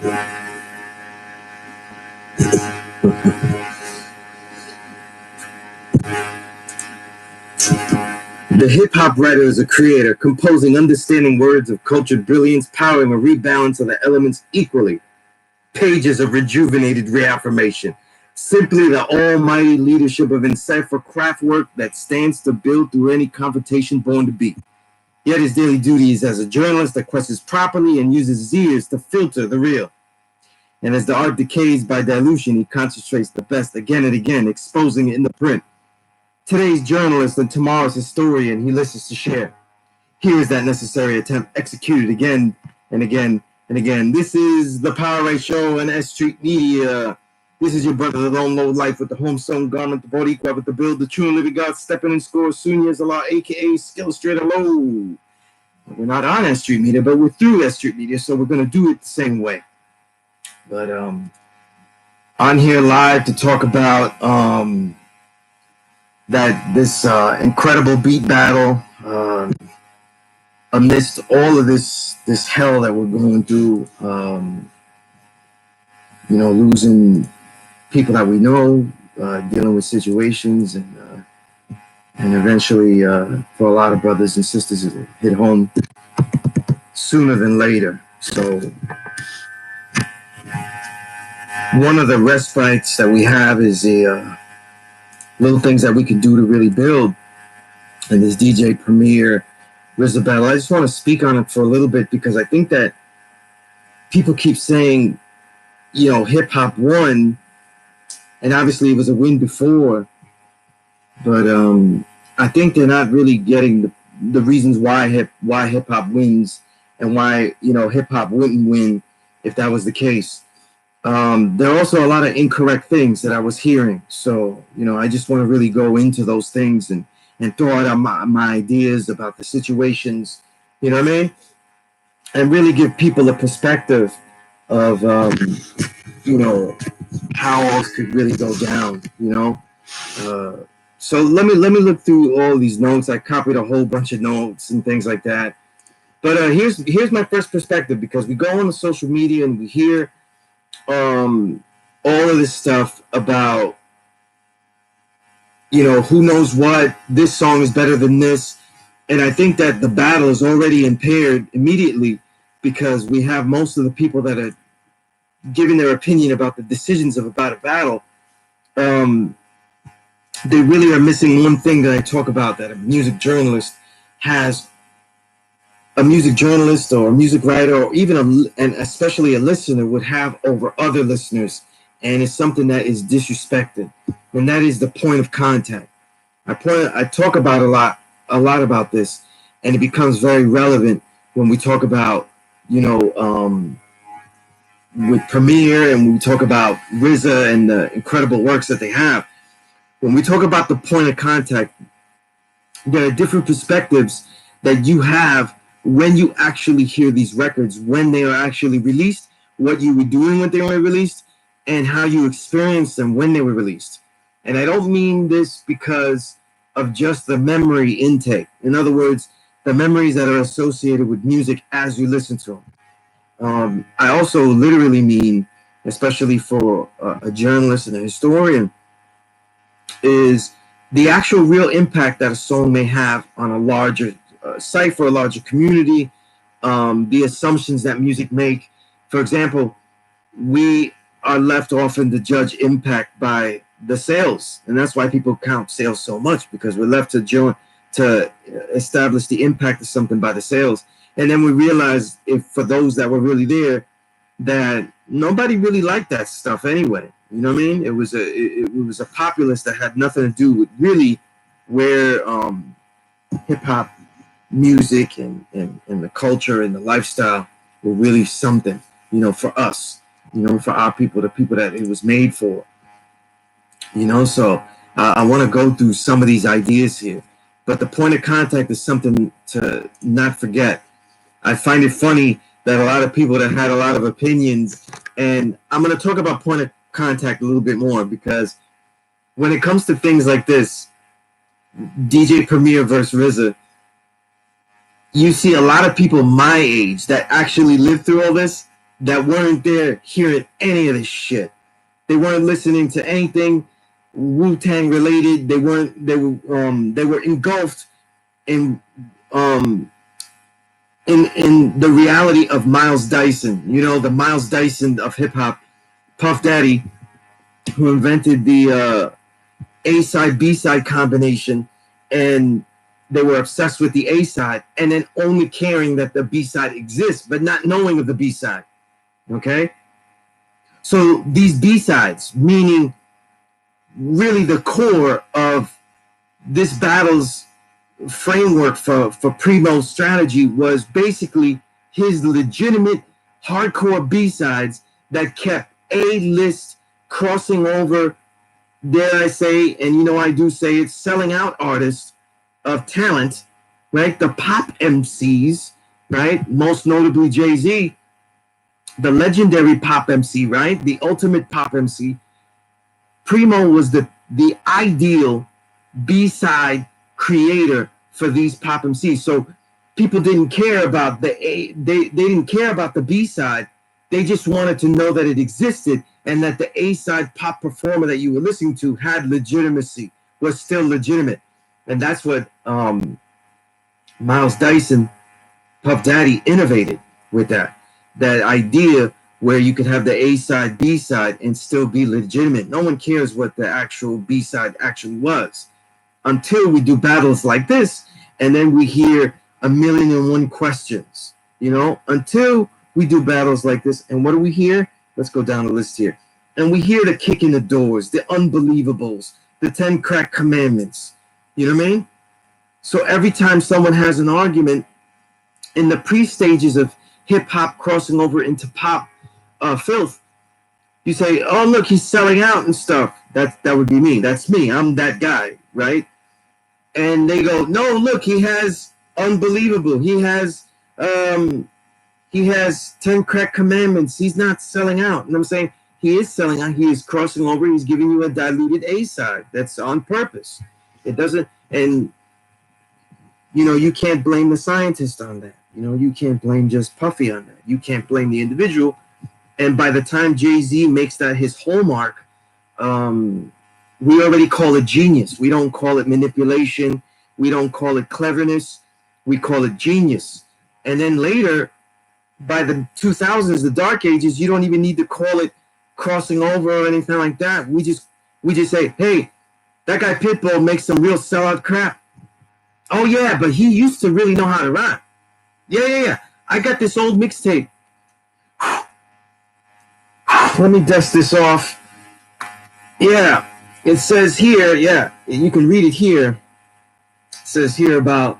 The hip-hop writer is a creator, composing understanding words of cultured brilliance, powering a rebalance of the elements equally. Pages of rejuvenated reaffirmation. Simply the almighty leadership of insightful craft work that stands to build through any confrontation born to be. Yet his daily duty is as a journalist that questions properly and uses his ears to filter the real. And as the art decays by dilution, he concentrates the best again and again, exposing it in the print. Today's journalist and tomorrow's historian, he listens to share. Here is that necessary attempt executed again and again and again. This is the Power Right Show on S Street Media. This is your brother, the lone low life with the homestone garment, the Boricua with the build, the true and living God, stepping in score, Soon as Allah, aka Skill Straight Low. We're not on S Street Media, but we're through S Street Media, so we're going to do it the same way. But on here live to talk about that this incredible beat battle amidst all of this hell that we're going through, losing people that we know, dealing with situations, and eventually for a lot of brothers and sisters it hit home sooner than later. So one of the respites that we have is the little things that we can do to really build. And this DJ Premier RZA battle, I just want to speak on it for a little bit because I think that people keep saying, hip hop won, and obviously it was a win before, but I think they're not really getting the reasons why hip hop wins and why hip hop wouldn't win if that was the case. There are also a lot of incorrect things that I was hearing. So, I just want to really go into those things and throw out my ideas about the situations, you know what I mean? And really give people a perspective of, how all could really go down, So let me look through all these notes. I copied a whole bunch of notes and things like that. But here's my first perspective, because we go on the social media and we hear all of this stuff about who knows what, this song is better than this, and I think that the battle is already impaired immediately because we have most of the people that are giving their opinion about the decisions about a battle. They really are missing one thing that I talk about, that a music journalist has. A music journalist or a music writer, or even and especially a listener, would have over other listeners, and it's something that is disrespected, and that is the point of contact. I talk about a lot about this, and it becomes very relevant when we talk about with Premier, and we talk about RZA and the incredible works that they have. When we talk about the point of contact, there are different perspectives that you have when you actually hear these records, when they are actually released, what you were doing when they were released, and how you experienced them when they were released. And I don't mean this because of just the memory intake. In other words, the memories that are associated with music as you listen to them. I also literally mean, especially for a journalist and a historian, is the actual real impact that a song may have on a larger site, for a larger community, the assumptions that music make. For example, we are left often to judge impact by the sales, and that's why people count sales so much, because we're left to establish the impact of something by the sales. And then we realize, if for those that were really there, that nobody really liked that stuff anyway. You know what I mean? It was a populace that had nothing to do with really where hip hop music and the culture and the lifestyle were really something, for us, for our people, the people that it was made for, so I want to go through some of these ideas here, but the point of contact is something to not forget. I find it funny that a lot of people that had a lot of opinions, and I'm going to talk about point of contact a little bit more, because when it comes to things like this, DJ Premier versus RZA, you see a lot of people my age that actually lived through all this, that weren't there hearing any of this shit. They weren't listening to anything Wu-Tang related. They weren't. They were engulfed in in the reality of Miles Dyson. You know, the Miles Dyson of hip hop, Puff Daddy, who invented the A side B side combination, and they were obsessed with the A side, and then only caring that the B side exists, but not knowing of the B side. Okay, so these B sides, meaning really the core of this battle's framework for Primo's strategy, was basically his legitimate hardcore B-sides that kept A-list crossing over, dare I say, and you know I do say it, selling out artists of talent, right? The pop MCs, right? Most notably Jay-Z, the legendary pop MC, right? The ultimate pop MC. Primo was the ideal B-side creator for these pop MCs. So people didn't care about the they didn't care about the B-side. They just wanted to know that it existed and that the A-side pop performer that you were listening to had legitimacy, was still legitimate. And that's what Miles Dyson, Puff Daddy, innovated with that idea where you could have the A-side, B-side, and still be legitimate. No one cares what the actual B-side actually was until we do battles like this, and then we hear 1,000,001 questions, you know, until we do battles like this. And what do we hear? Let's go down the list here. And we hear the kick in the doors, the unbelievables, the 10 crack commandments. You know what I mean? So every time someone has an argument in the pre-stages of hip-hop crossing over into pop filth, you say, oh, look, he's selling out and stuff. That would be me. That's me. I'm that guy, right? And they go, no, look, he has unbelievable. He has 10 crack commandments. He's not selling out. And I'm saying he is selling out. He is crossing over. He's giving you a diluted A side. That's on purpose. It doesn't, and you know, you can't blame the scientist on that. You know, you can't blame just Puffy on that. You can't blame the individual. And by the time Jay-Z makes that his hallmark, we already call it genius. We don't call it manipulation. We don't call it cleverness. We call it genius. And then later, by the 2000s, the dark ages, you don't even need to call it crossing over or anything like that. We just say, hey, that guy Pitbull makes some real sellout crap. Oh yeah, but he used to really know how to rap. Yeah. I got this old mixtape. Let me dust this off. Yeah, it says here, yeah, you can read it here. It says here about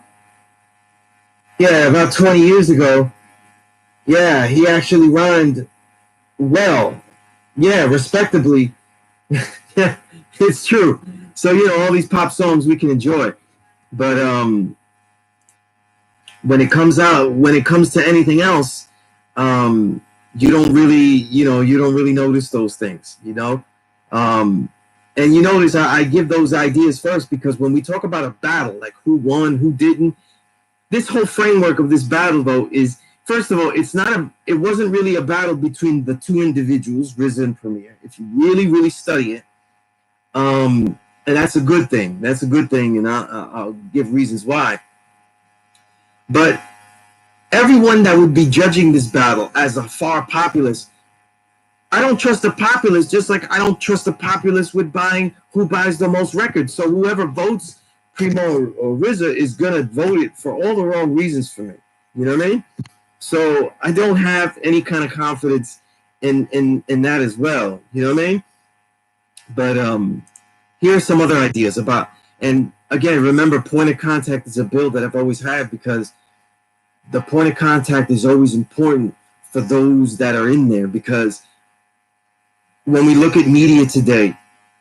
20 years ago. Yeah, he actually rhymed well. Yeah, respectably. Yeah, it's true. So, you know, all these pop songs we can enjoy. But when it comes to anything else, you don't really notice those things, you know. And you notice I give those ideas first because when we talk about a battle, like who won, who didn't, this whole framework of this battle, though, is, first of all, it wasn't really a battle between the two individuals, RZA and Premier, if you really, really study it. And that's a good thing. That's a good thing, and I'll give reasons why. But everyone that would be judging this battle as a far populace, I don't trust the populace, just like I don't trust the populace with buying who buys the most records. So whoever votes Primo or RZA is gonna vote it for all the wrong reasons for me. You know what I mean? So I don't have any kind of confidence in that as well. You know what I mean? But here are some other ideas about, and again, remember, point of contact is a bill that I've always had because the point of contact is always important for those that are in there, because when we look at media today,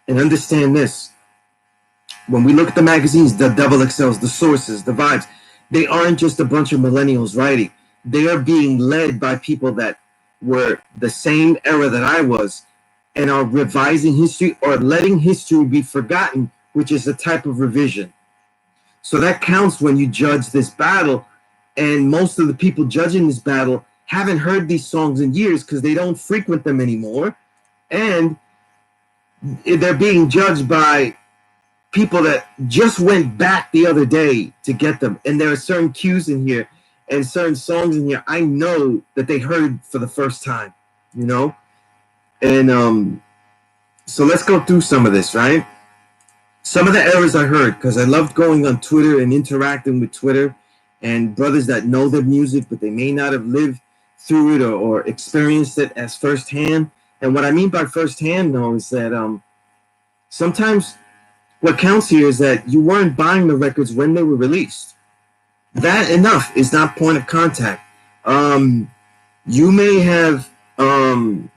and understand this, when we look at the magazines, the XXLs, the sources, the vibes, they aren't just a bunch of millennials writing. They are being led by people that were the same era that I was and are revising history or letting history be forgotten, which is a type of revision. So that counts when you judge this battle. And most of the people judging this battle haven't heard these songs in years because they don't frequent them anymore, and they're being judged by people that just went back the other day to get them. And there are certain cues in here and certain songs in here I know that they heard for the first time, you know? And so let's go through some of this, right? Some of the errors I heard, because I loved going on Twitter and interacting with Twitter and brothers that know their music, but they may not have lived through it or experienced it as firsthand. And what I mean by firsthand, though, is that sometimes what counts here is that you weren't buying the records when they were released. That enough is not point of contact. You may have, on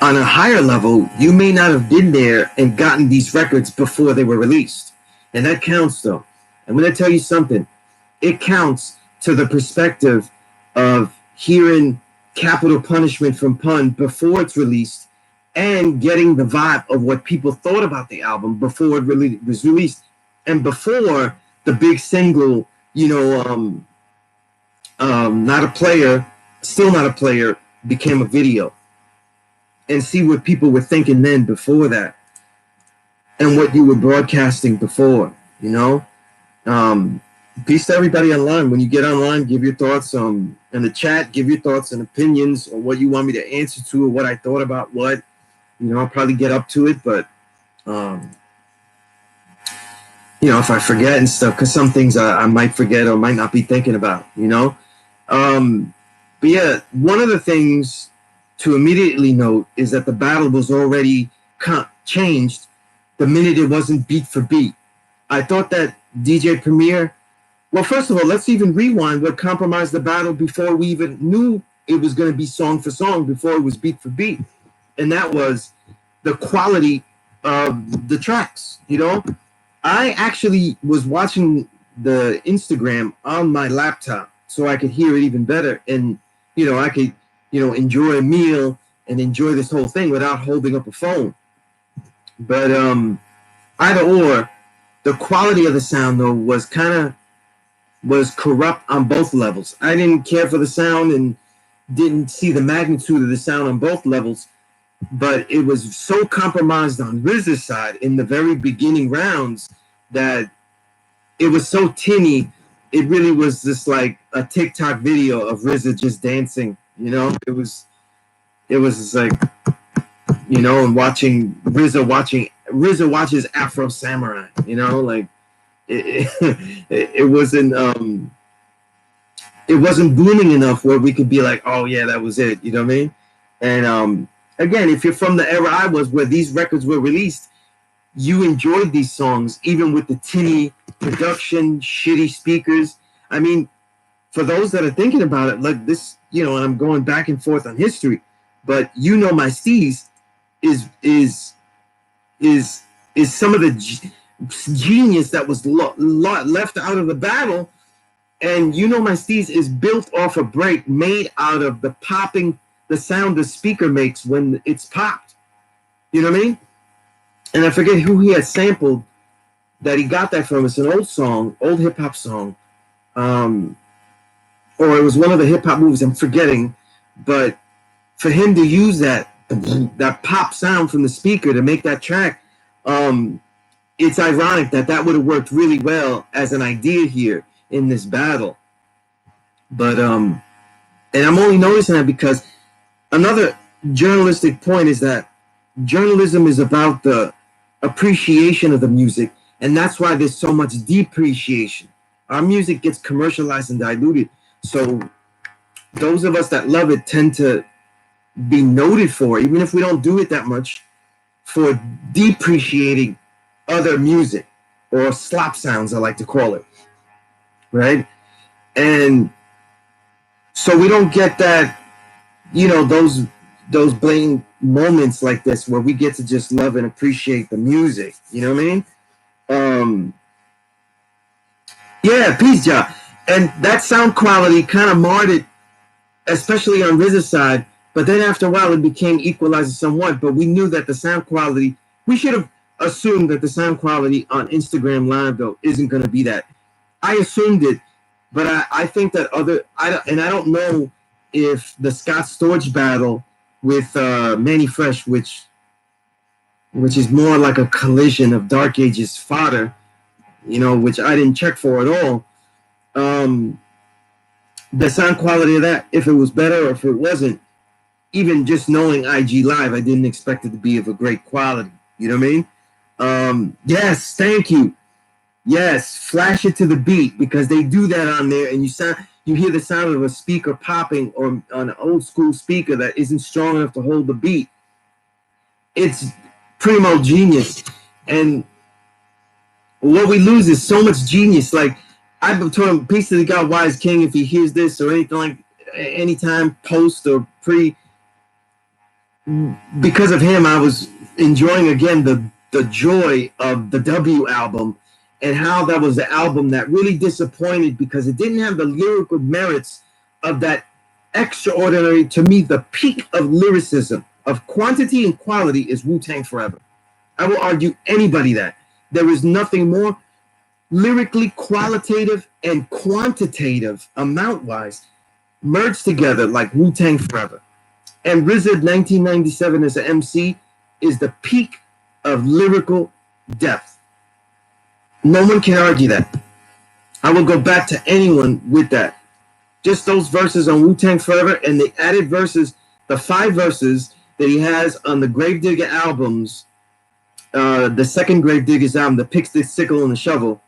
a higher level, you may not have been there and gotten these records before they were released. And that counts, though. I'm going to tell you something. It counts to the perspective of hearing Capital Punishment from Pun before it's released and getting the vibe of what people thought about the album before it was released and before the big single, you know, Not a Player, Still Not a Player, became a video. And see what people were thinking then before that and what you were broadcasting before, you know? Peace to everybody online. When you get online, give your thoughts in the chat, give your thoughts and opinions or what you want me to answer to or what I thought about what. You know, I'll probably get up to it, but, you know, if I forget and stuff, because some things I might forget or might not be thinking about, you know? But yeah, one of the things to immediately note is that the battle was already changed the minute it wasn't beat for beat. I thought that DJ Premier, well, first of all, let's even rewind what compromised the battle before we even knew it was going to be song for song, before it was beat for beat. And that was the quality of the tracks, you know? I actually was watching the Instagram on my laptop so I could hear it even better. And, you know, I could, you know, enjoy a meal and enjoy this whole thing without holding up a phone. But either or, the quality of the sound, though, was corrupt on both levels. I didn't care for the sound and didn't see the magnitude of the sound on both levels, but it was so compromised on RZA's side in the very beginning rounds that it was so tinny. It really was just like a TikTok video of RZA just dancing. You know, it was just like, you know, and watching RZA watches Afro Samurai, you know, like it wasn't booming enough where we could be like, oh yeah, that was it. You know what I mean? And again, if you're from the era I was where these records were released, you enjoyed these songs, even with the tinny production, shitty speakers. I mean, for those that are thinking about it, like this, you know, and I'm going back and forth on history, but You Know My Steez is some of the genius that was left out of the battle. And You Know My Steez is built off a break made out of the sound the speaker makes when it's popped. You know what I mean? And I forget who he had sampled that he got that from. It's an old song, old hip hop song. Or it was one of the hip hop movies, I'm forgetting. But for him to use that pop sound from the speaker to make that track, it's ironic that would have worked really well as an idea here in this battle. But and I'm only noticing that because another journalistic point is that journalism is about the appreciation of the music, and that's why there's so much depreciation. Our music gets commercialized and diluted, so those of us that love it tend to be noted for, even if we don't do it that much, for depreciating other music, or slop sounds I like to call it, right? And so we don't get that, you know, those blatant moments like this where we get to just love and appreciate the music. You know what I mean? Yeah, peace, Ja. And that sound quality kind of marred it, especially on RZA's side. But then after a while, it became equalized somewhat. But we knew that the sound quality, we should have assumed that the sound quality on Instagram Live, though, isn't going to be that. I assumed it But I think that I don't know if the Scott Storch battle with Manny Fresh, which is more like a collision of Dark Ages fodder, which I didn't check for at all. The sound quality of that, if it was better or if it wasn't, even just knowing IG Live, I didn't expect it to be of a great quality. You know what I mean? Yes, thank you. Yes, flash it to the beat, because they do that on there, and you hear the sound of a speaker popping, or on an old school speaker that isn't strong enough to hold the beat. It's primo genius, and what we lose is so much genius. Like, I've been told him, peace to the God Wise King, if he hears this or anything, like anytime post or pre. Because of him, I was enjoying again the joy of the W album, and how that was the album that really disappointed because it didn't have the lyrical merits of that extraordinary, to me, the peak of lyricism, of quantity and quality, is Wu-Tang Forever. I will argue anybody that. There is nothing more lyrically qualitative and quantitative, amount-wise, merged together like Wu-Tang Forever. And RZA 1997 as an MC is the peak of lyrical depth. No one can argue that. I will go back to anyone with that. Just those verses on Wu-Tang Forever, and the added verses, the 5 verses that he has on the Gravedigger albums, the second Gravediggers album, the Pick, the Sickle, and the Shovel,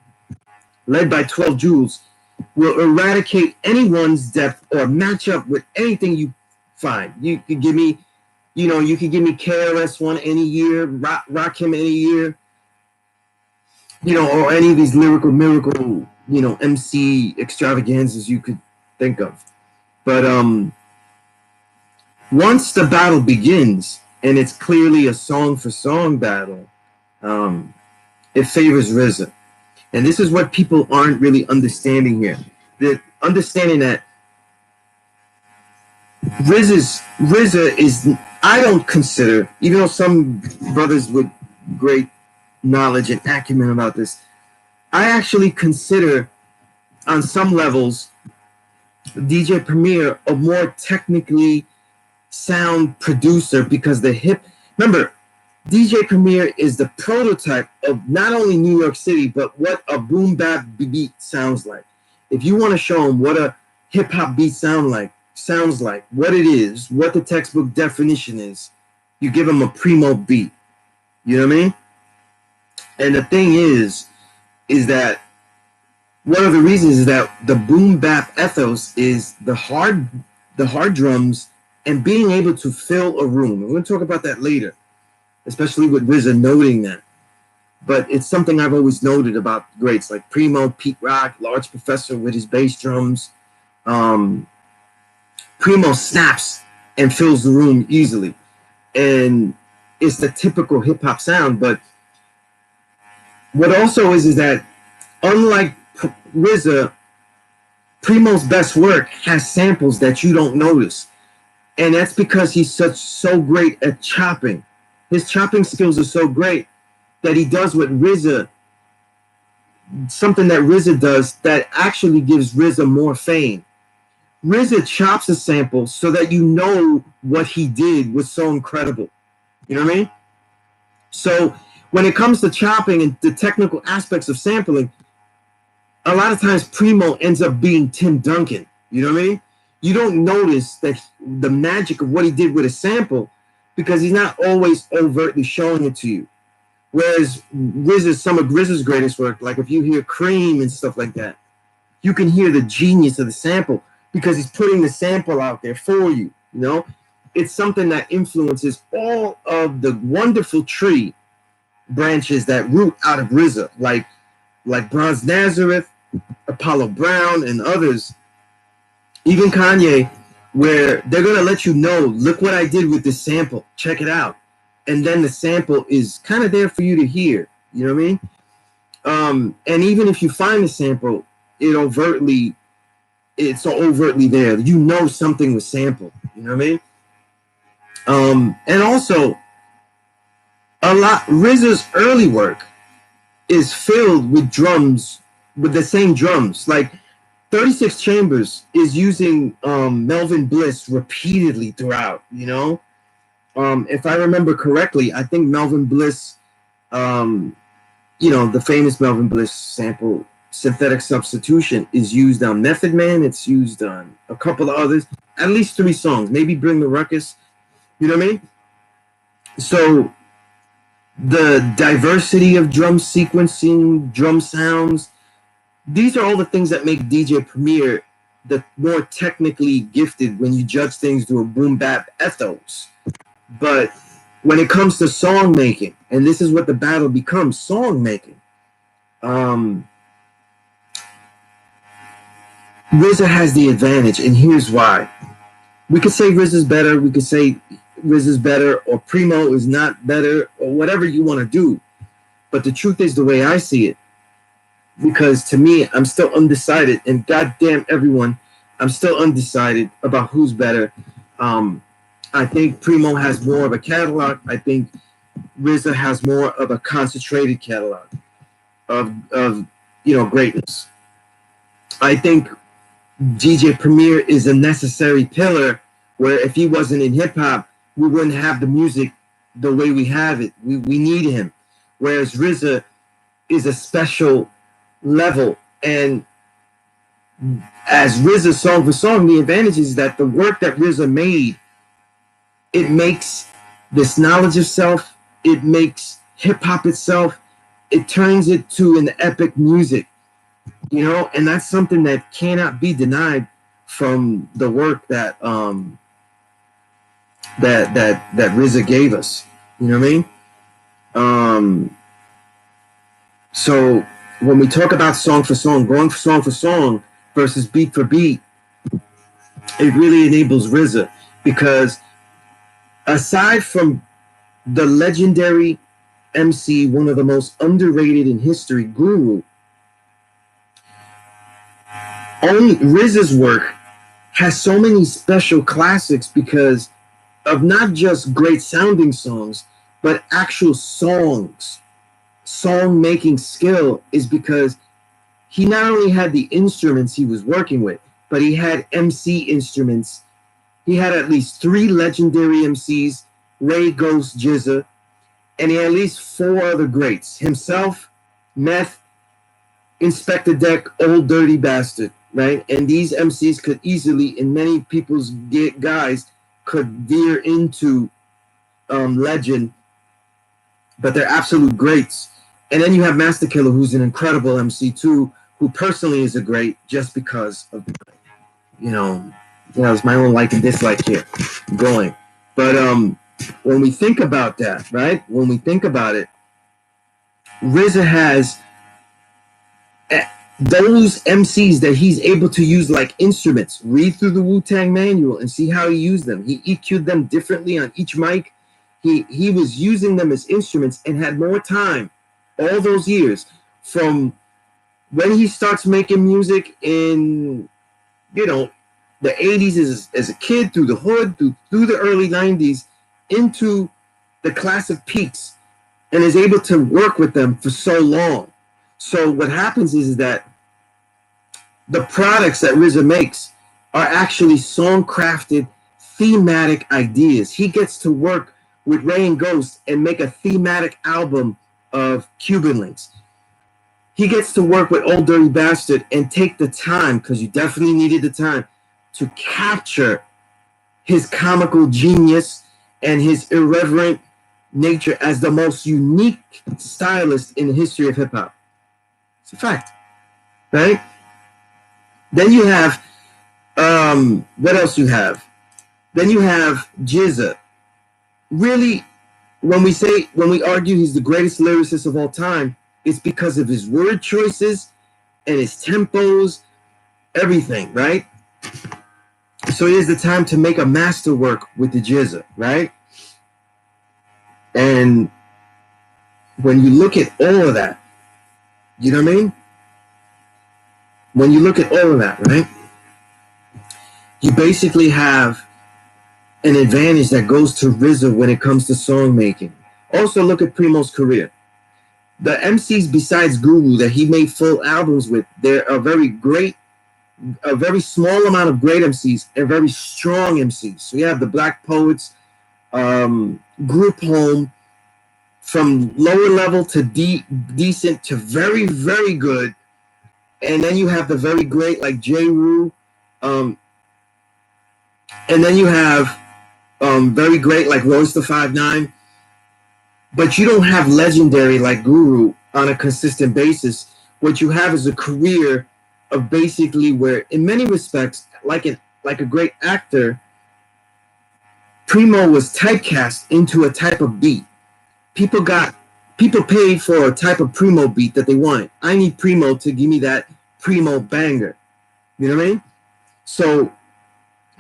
led by 12 Joules, will eradicate anyone's depth or match up with anything you find. You could give me, you could give me KRS-One any year, Rakim any year, or any of these lyrical miracle, MC extravaganzas you could think of. But once the battle begins, and it's clearly a song for song battle, it favors RZA. And this is what people aren't really understanding here. They're understanding that RZA is, I don't consider, even though some brothers with great knowledge and acumen about this, I actually consider, on some levels, DJ Premier a more technically sound producer, because remember, DJ Premier is the prototype of not only New York City, but what a boom bap beat sounds like. If you want to show them what a hip hop beat sounds like, what it is, what the textbook definition is, you give them a primo beat. You know what I mean? And the thing is that one of the reasons is that the boom bap ethos is the hard drums and being able to fill a room. We're going to talk about that later, especially with RZA noting that. But it's something I've always noted about greats like Primo, Pete Rock, Large Professor with his bass drums. Primo snaps and fills the room easily. And it's the typical hip-hop sound. But what also is that, unlike RZA, Primo's best work has samples that you don't notice. And that's because he's so great at chopping. His chopping skills are so great that he does what RZA, something that RZA does that actually gives RZA more fame. RZA chops a sample so that you know what he did was so incredible. You know what I mean? So when it comes to chopping and the technical aspects of sampling, a lot of times Primo ends up being Tim Duncan. You know what I mean? You don't notice that the magic of what he did with a sample, because he's not always overtly showing it to you. Whereas some of RZA's greatest work, like if you hear Cream and stuff like that, you can hear the genius of the sample because he's putting the sample out there for you. It's something that influences all of the wonderful tree branches that root out of RZA, like Bronze Nazareth, Apollo Brown, and others, even Kanye, where they're going to let you know, look what I did with this sample, check it out. And then the sample is kind of there for you to hear, you know what I mean? And even if you find the sample, it's so overtly there. You know something was sampled, you know what I mean? And also, RZA's early work is filled with drums, with the same drums. Like, 36 Chambers is using Melvin Bliss repeatedly throughout, you know? If I remember correctly, I think Melvin Bliss, you know, the famous Melvin Bliss sample, Synthetic Substitution, is used on Method Man. It's used on a couple of others, at least 3 songs, maybe Bring the Ruckus, you know what I mean? So the diversity of drum sequencing, drum sounds, these are all the things that make DJ Premier the more technically gifted when you judge things through a boom bap ethos. But when it comes to song making, and this is what the battle becomes, song making, RZA has the advantage, and here's why. We could say RZA's better, we could say RZA's better, or Primo is not better, or whatever you want to do. But the truth is, the way I see it, because to me, I'm still undecided, and goddamn everyone, I'm still undecided about who's better. I think Primo has more of a catalog. I think RZA has more of a concentrated catalog of you know, greatness. I think DJ Premier is a necessary pillar where if he wasn't in hip hop, we wouldn't have the music the way we have it. We need him. Whereas RZA is a special level, and as RZA song for song, the advantage is that the work that RZA made, it makes this knowledge of self, it makes hip hop itself, it turns it to an epic music, you know, and that's something that cannot be denied from the work that that RZA gave us. You know what I mean? So when we talk about song for song, going for song versus beat for beat, it really enables RZA, because aside from the legendary MC, one of the most underrated in history, Guru, only RZA's work has so many special classics because of not just great sounding songs, but actual songs. Song making skill is because he not only had the instruments he was working with, but he had MC instruments. He had at least 3 legendary MCs, Ray, Ghost, RZA, and he had at least 4 other greats. Himself, Meth, Inspector Deck, Old Dirty Bastard, right? And these MCs could easily, in many people's guys, could veer into legend, but they're absolute greats. And then you have Master Killer, who's an incredible MC too, who personally is a great just because of, you know, it's my own like and dislike here going. But when we think about that, right? When we think about it, RZA has those MCs that he's able to use like instruments. Read through the Wu-Tang manual and see how he used them. He EQ'd them differently on each mic. He was using them as instruments and had more time all those years from when he starts making music in, you know, the 80s as a kid, through the hood, through the early 90s, into the classic peaks, and is able to work with them for so long. So what happens is that the products that RZA makes are actually song-crafted, thematic ideas. He gets to work with Ray and Ghost and make a thematic album of Cuban Links. He gets to work with Old Dirty Bastard and take the time, because you definitely needed the time, to capture his comical genius and his irreverent nature as the most unique stylist in the history of hip-hop. It's a fact, right? Then you have, what else you have? Then you have RZA. Really, when we argue he's the greatest lyricist of all time, it's because of his word choices and his tempos, everything, right? So here's the time to make a masterwork with the RZA, right? And when you look at all of that, you know what I mean? When you look at all of that, right? You basically have an advantage that goes to RZA when it comes to song making. Also, look at Primo's career. The MCs besides Guru that he made full albums with, they're a very great a very small amount of great MCs and very strong MCs. So you have the Black Poets, group home, from lower level to decent to very, very good. And then you have the very great like J. Rue. And then you have very great like Royce the 5'9". But you don't have legendary like Guru on a consistent basis. What you have is a career of basically where, in many respects, like a great actor, Primo was typecast into a type of beat. People paid for a type of Primo beat that they wanted. I need Primo to give me that Primo banger. You know what I mean? So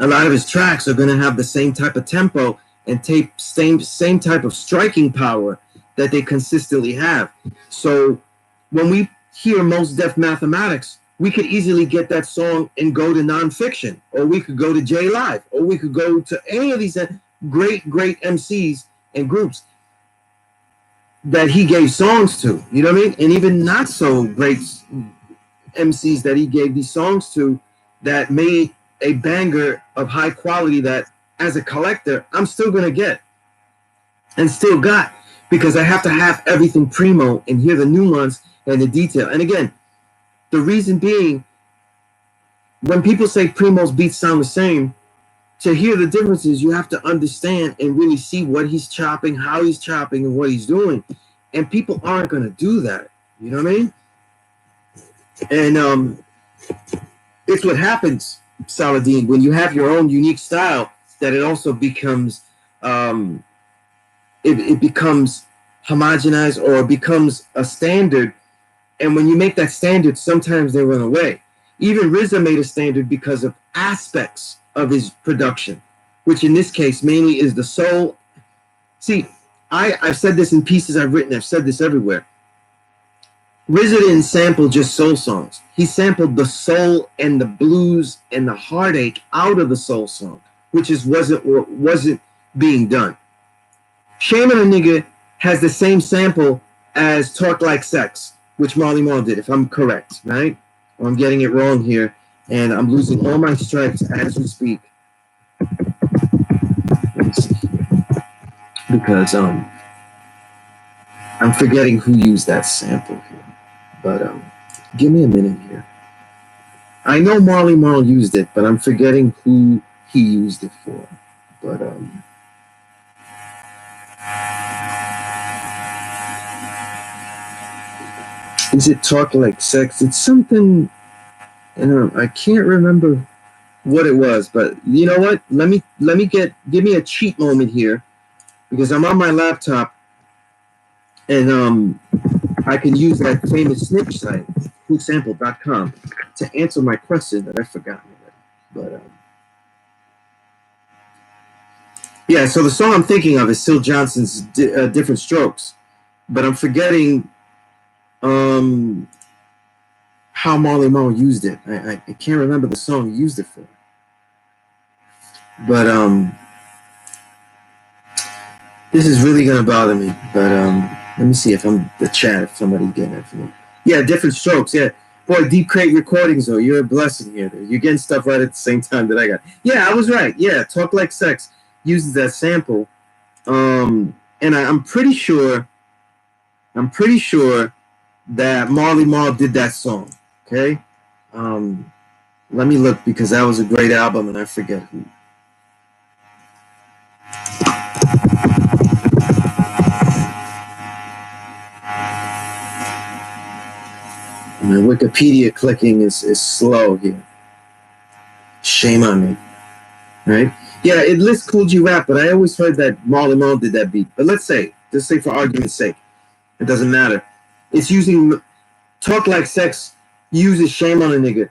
a lot of his tracks are going to have the same type of tempo and same type of striking power that they consistently have. So when we hear Mos Def Mathematics, we could easily get that song and go to Nonfiction, or we could go to J Live, or we could go to any of these great MCs and groups that he gave songs to, you know what I mean? And even not so great MCs that he gave these songs to that made a banger of high quality that, as a collector, I'm still going to get and still got, because I have to have everything Primo and hear the nuance and the detail. And again, the reason being, when people say Primo's beats sound the same, to hear the differences, you have to understand and really see what he's chopping, how he's chopping, and what he's doing. And people aren't going to do that. You know what I mean? And it's what happens, Saladin, when you have your own unique style, that it also becomes it becomes homogenized, or it becomes a standard. And when you make that standard, sometimes they run away. Even RZA made a standard because of aspects of his production, which in this case mainly is the soul. See, I've said this in pieces I've written. I've said this everywhere. RZA didn't sample just soul songs. He sampled the soul and the blues and the heartache out of the soul song, which wasn't being done. Shame on a Nigga has the same sample as Talk Like Sex, which Marley Marl did, if I'm correct, right? Or I'm getting it wrong here, and I'm losing all my stripes as we speak. Let me see here. Because I'm forgetting who used that sample here. But give me a minute here. I know Marley Marl used it, but I'm forgetting who he used it for. But is it Talk Like Sex? It's something, I can't remember what it was, but you know what? Give me a cheat moment here, because I'm on my laptop, and I can use that famous snitch site, whosampled.com, to answer my question that I forgot already. But yeah, so the song I'm thinking of is Syl Johnson's Different Strokes, but I'm forgetting how Marley Marl used it. I can't remember the song he used it for. But this is really gonna bother me. But let me see if I'm the chat, if somebody getting it for me. Yeah, Different Strokes. Yeah, boy, Deep Crate Recordings though. You're a blessing here. You're getting stuff right at the same time that I got. Yeah, I was right. Yeah, Talk Like Sex uses that sample. And I'm pretty sure that Marley Marl did that song. Okay. Let me look, because that was a great album and I forget who. My Wikipedia clicking is slow here. Shame on me. Right? Yeah, it lists Cool G Rap, but I always heard that Marley Marl did that beat. But let's say for argument's sake, it doesn't matter. It's using Talk Like Sex uses Shame on a Nigga.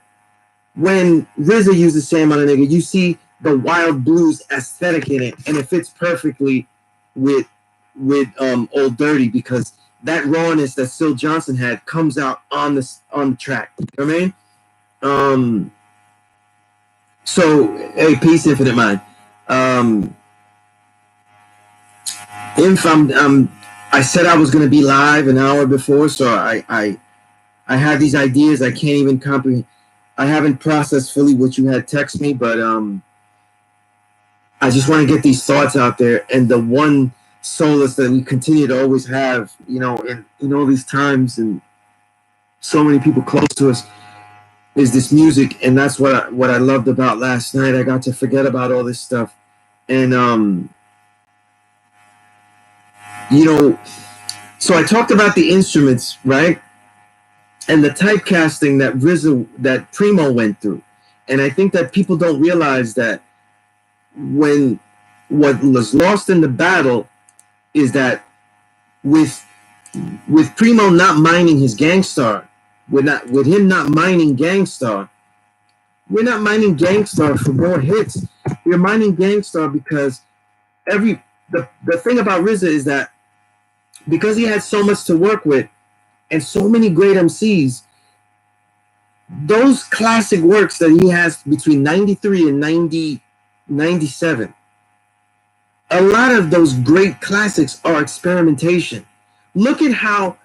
When RZA uses Shame on a Nigga, you see the wild blues aesthetic in it, and it fits perfectly with Old Dirty, because that rawness that Syl Johnson had comes out on the track. You know what I mean? So, hey, peace, Infinite Mind. I said I was going to be live an hour before, so I had these ideas I can't even comprehend. I haven't processed fully what you had text me, but I just want to get these thoughts out there. And the one solace that we continue to always have, in all these times and so many people close to us, is this music. And that's what I loved about last night. I got to forget about all this stuff. And so I talked about the instruments, right? And the typecasting that Primo went through. And I think that people don't realize that when what was lost in the battle is that with Primo not mining his Gangstar, with him not mining Gangstar, we're not mining Gangstar for more hits. We're mining Gangstar because the thing about RZA is that because he had so much to work with and so many great MCs, those classic works that he has between 93 and 97, a lot of those great classics are experimentation. Look at how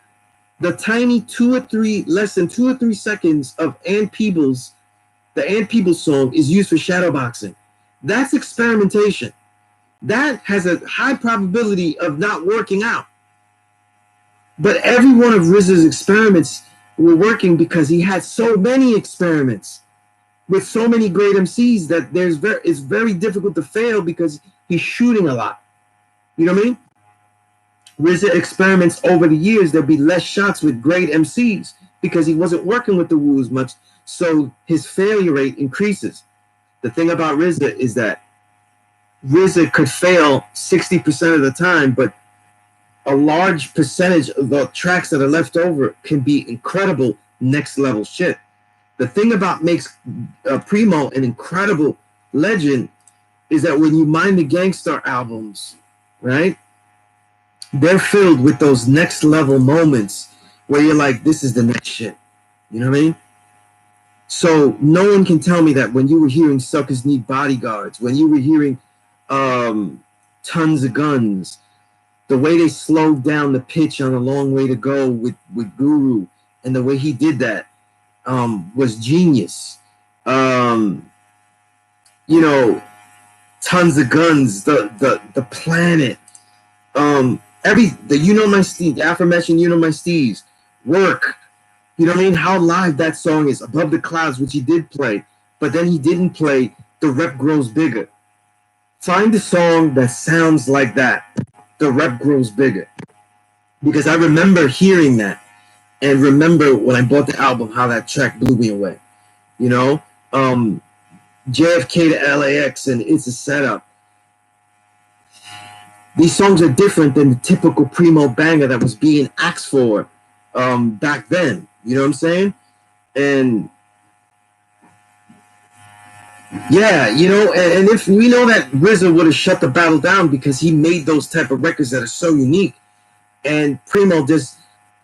the tiny less than 2 or 3 seconds of Ann Peebles, the Ann Peebles song is used for shadowboxing. That's experimentation. That has a high probability of not working out. But every one of RZA's experiments were working because he had so many experiments with so many great MCs that it's very difficult to fail because he's shooting a lot. You know what I mean? RZA experiments over the years. There'll be less shots with great MCs because he wasn't working with the Wu as much, so his failure rate increases. The thing about RZA is that RZA could fail 60% of the time, but a large percentage of the tracks that are left over can be incredible next level shit. The thing about makes Primo an incredible legend is that when you mine the Gangstar albums, right, they're filled with those next level moments where you're like, this is the next shit. You know what I mean? So no one can tell me that when you were hearing Suckers Need Bodyguards, when you were hearing Tons of Guns, the way they slowed down the pitch on A Long Way to Go with Guru, and the way he did that was genius. Tons of Guns, the Planet, the aforementioned You Know My Steez, Work. You know what I mean? How live that song is, Above the Clouds, which he did play, but then he didn't play The Rep Grows Bigger. Find a song that sounds like that. The Rep Grows Bigger. Because I remember hearing that and remember when I bought the album how that track blew me away. JFK to LAX and It's a Setup. These songs are different than the typical Primo banger that was being asked for back then. You know what I'm saying? And yeah, and if we know that RZA would have shut the battle down because he made those type of records that are so unique, and Primo just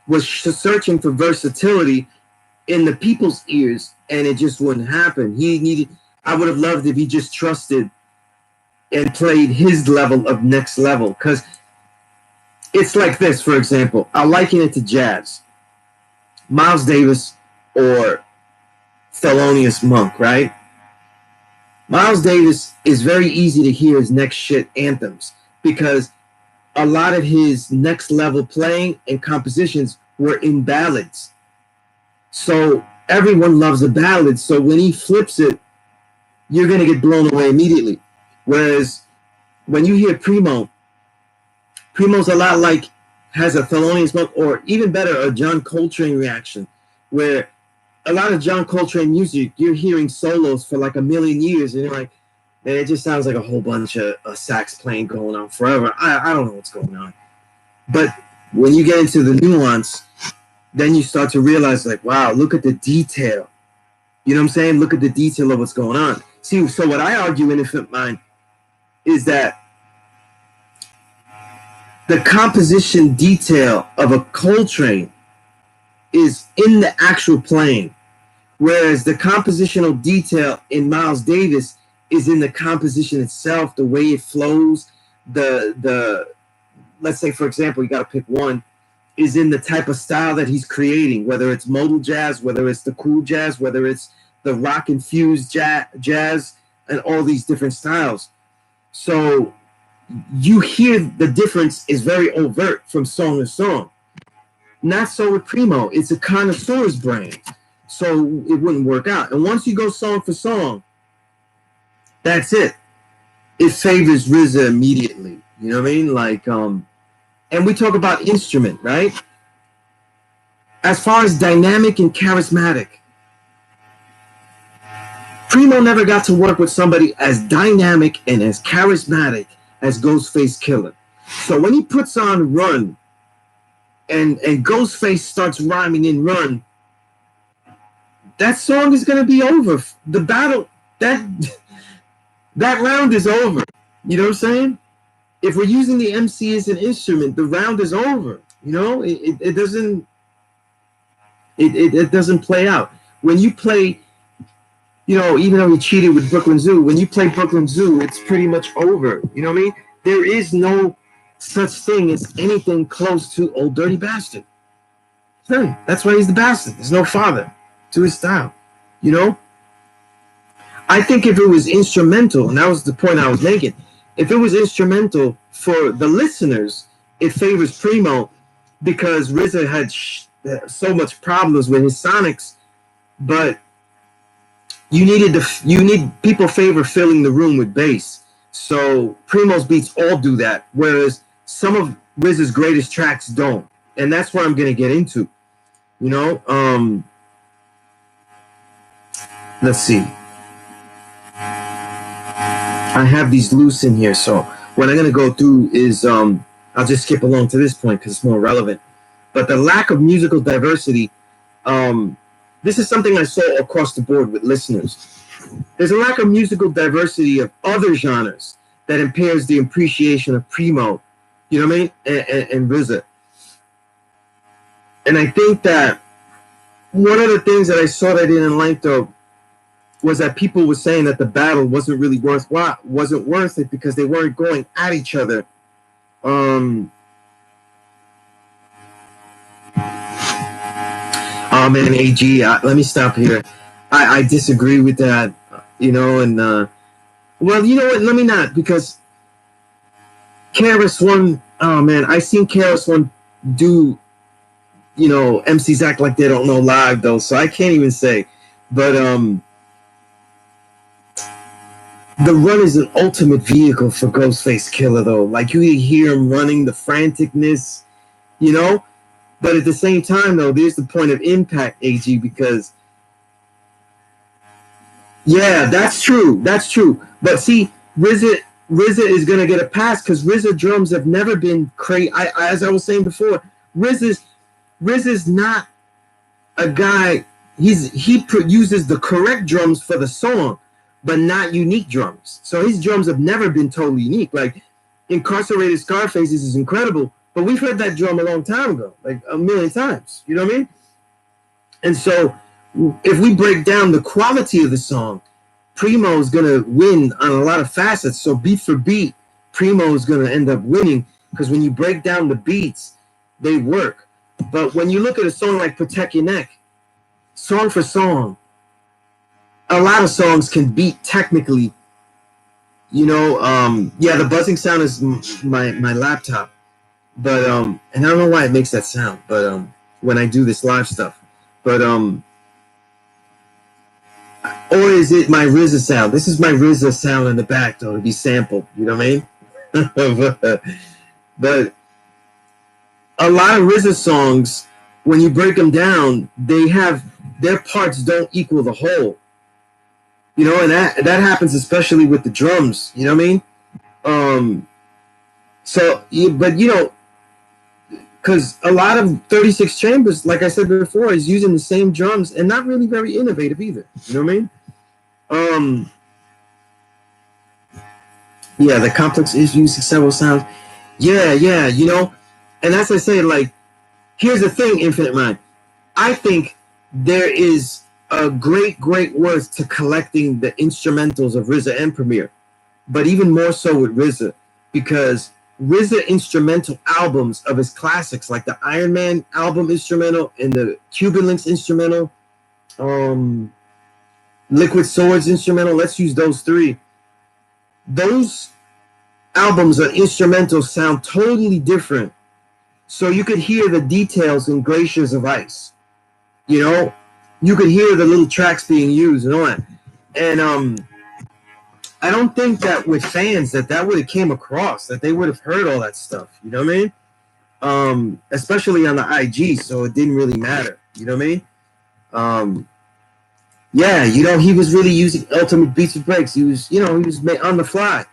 was searching for versatility in the people's ears, and it just wouldn't happen. I would have loved if he just trusted and played his level of next level, because it's like this, for example, I'll liken it to jazz. Miles Davis or Thelonious Monk, right? Miles Davis is very easy to hear his next shit anthems because a lot of his next level playing and compositions were in ballads. So everyone loves a ballad. So when he flips it, you're going to get blown away immediately. Whereas when you hear Primo's a lot like, has a Thelonious Monk, or even better, a John Coltrane reaction, where a lot of John Coltrane music, you're hearing solos for like a million years, and you're like, man, it just sounds like a whole bunch of sax playing going on forever. I don't know what's going on. But when you get into the nuance, then you start to realize, like, wow, look at the detail. You know what I'm saying? Look at the detail of what's going on. See, so what I argue in Infinite Mind is that the composition detail of a Coltrane is in the actual playing, whereas the compositional detail in Miles Davis is in the composition itself, the way it flows, the let's say, for example, you got to pick one, is in the type of style that he's creating, whether it's modal jazz, whether it's the cool jazz, whether it's the rock infused jazz, and all these different styles. So you hear the difference is very overt from song to song. Not so with Primo. It's a connoisseur's brand, so it wouldn't work out. And once you go song for song, that's it. It favors RZA immediately. You know what I mean? Like, and we talk about instrument, right? As far as dynamic and charismatic, Primo never got to work with somebody as dynamic and as charismatic as Ghostface Killah. So when he puts on Run, and Ghostface starts rhyming in Run, that song is going to be over. The battle, that round is over. You know what I'm saying? If we're using the MC as an instrument, the round is over. You know, it doesn't play out. When you play, you know, even though he cheated with Brooklyn Zoo, when you play Brooklyn Zoo, it's pretty much over. You know what I mean? There is no such thing as anything close to Old Dirty Bastard. That's why he's the bastard. There's no father to his style. You know? I think if it was instrumental, and that was the point I was making, if it was instrumental for the listeners, it favors Primo because RZA had so much problems with his sonics, but you need people favor filling the room with bass. So Primo's beats all do that, whereas some of RZA's greatest tracks don't, and that's what I'm gonna get into. You know, let's see. I have these loose in here, so what I'm gonna go through is I'll just skip along to this point because it's more relevant. But the lack of musical diversity, this is something I saw across the board with listeners. There's a lack of musical diversity of other genres that impairs the appreciation of Primo, you know what I mean, and RZA. And I think that one of the things that I saw that I didn't like, though, was that people were saying that the battle wasn't really worth it because they weren't going at each other. Oh man, AG, let me stop here. I disagree with that, you know, and well, you know what? Let me not, because KRS-One. Oh man, I seen KRS-One do, you know, MCs act like they don't know live though, so I can't even say. But the Run is an ultimate vehicle for Ghostface Killah though. Like you hear him running, the franticness, you know. But at the same time though, there's the point of impact, AG, because yeah, that's true. That's true. But see, RZA is gonna get a pass because RZA drums have never been crazy. As I was saying before, RZA's not a guy. He uses the correct drums for the song, but not unique drums. So his drums have never been totally unique. Like Incarcerated Scarfaces is incredible, but we've heard that drum a long time ago, like a million times. You know what I mean? And so if we break down the quality of the song, Primo is going to win on a lot of facets. So beat for beat, Primo is going to end up winning because when you break down the beats, they work. But when you look at a song like Protect Your Neck, song for song, a lot of songs can beat technically. You know, yeah, the buzzing sound is my laptop. But and I don't know why it makes that sound, but when I do this live stuff. But or is it my RZA sound? This is my RZA sound in the back, though, to be sampled. You know what I mean? But a lot of RZA songs, when you break them down, they have their parts don't equal the whole. You know, and that happens especially with the drums. You know what I mean? But you know, because a lot of 36 Chambers, like I said before, is using the same drums and not really very innovative either. You know what I mean? Yeah, the complex is using several sounds. Yeah, you know, and as I say, like, here's the thing, Infinite Mind. I think there is a great worth to collecting the instrumentals of RZA and Premier, but even more so with RZA, because RZA instrumental albums of his classics, like the Iron Man album instrumental and the Cuban Links instrumental, Liquid Swords instrumental. Let's use those three. Those albums on instrumental sound totally different. So you could hear the details in Glaciers of Ice. You know, you could hear the little tracks being used and all that. And I don't think that with fans that would have came across, that they would have heard all that stuff. You know what I mean? Especially on the IG, so it didn't really matter. You know what I mean? Yeah, you know, he was really using Ultimate Beats with Breaks. He was, you know, he was on the fly.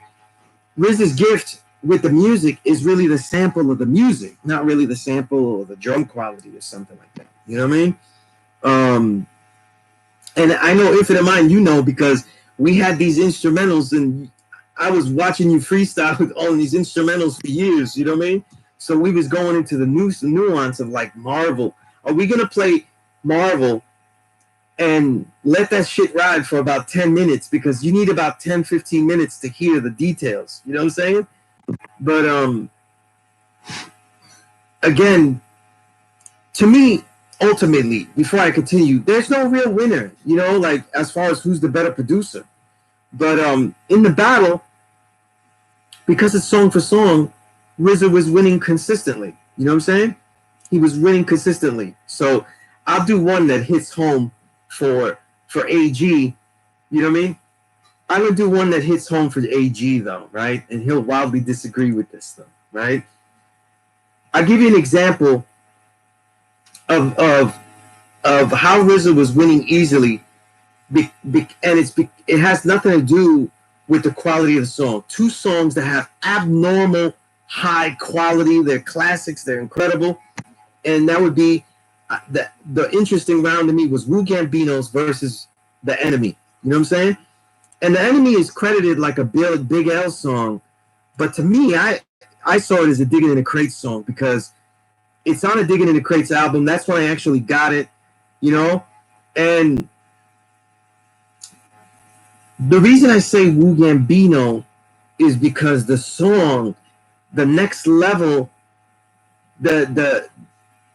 RZA's gift with the music is really the sample of the music, not really the sample or the drum quality or something like that. You know what I mean? And I know Infinite Mind, you know, because we had these instrumentals and I was watching you freestyle with all these instrumentals for years, you know what I mean? So we was going into the nuance of like Marvel. Are we going to play Marvel and let that shit ride for about 10 minutes? Because you need about 10, 15 minutes to hear the details. You know what I'm saying? But again, to me, ultimately, before I continue, there's no real winner, you know, like as far as who's the better producer. But in the battle, because it's song for song, RZA was winning consistently. You know what I'm saying? He was winning consistently. So I'll do one that hits home for AG. You know what I mean? I'm gonna do one that hits home for AG though, right? And he'll wildly disagree with this though, right? I'll give you an example of how RZA was winning easily, and it has nothing to do with the quality of the song. Two songs that have abnormal high quality. They're classics. They're incredible, and that would be the interesting round to me was Wu Gambino's versus The Enemy. You know what I'm saying? And The Enemy is credited like a Big L song, but to me, I saw it as a Digging in the Crates song because it's on a Digging in the Crates album. That's when I actually got it, you know? And the reason I say Wu Gambino is because the song, the next level, the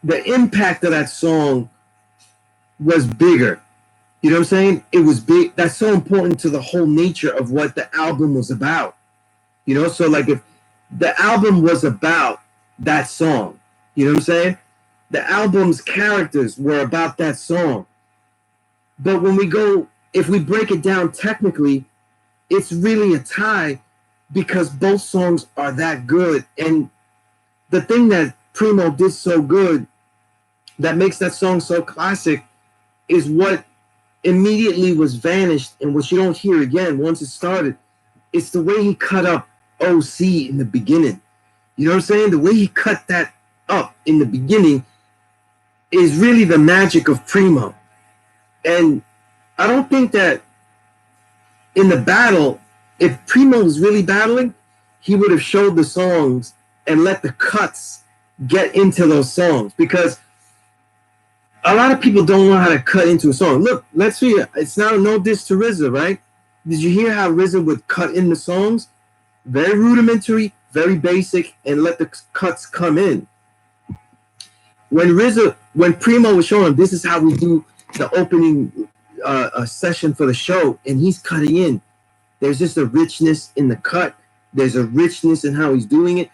impact of that song was bigger. You know what I'm saying? It was big. That's so important to the whole nature of what the album was about. You know, so like if the album was about that song, you know what I'm saying? The album's characters were about that song. But if we break it down technically, it's really a tie because both songs are that good. And the thing that Primo did so good that makes that song so classic is what immediately was vanished and what you don't hear again once it started. It's the way he cut up OC in the beginning. You know what I'm saying? The way he cut that up in the beginning is really the magic of Primo. And I don't think that in the battle, if Primo was really battling, he would have showed the songs and let the cuts get into those songs, because a lot of people don't know how to cut into a song. Look, let's see. It's now no diss to RZA, right? Did you hear how RZA would cut in the songs? Very rudimentary, very basic, and let the cuts come in. When Primo was showing him, this is how we do the opening session for the show, and he's cutting in. There's just a richness in the cut. There's a richness in how he's doing it.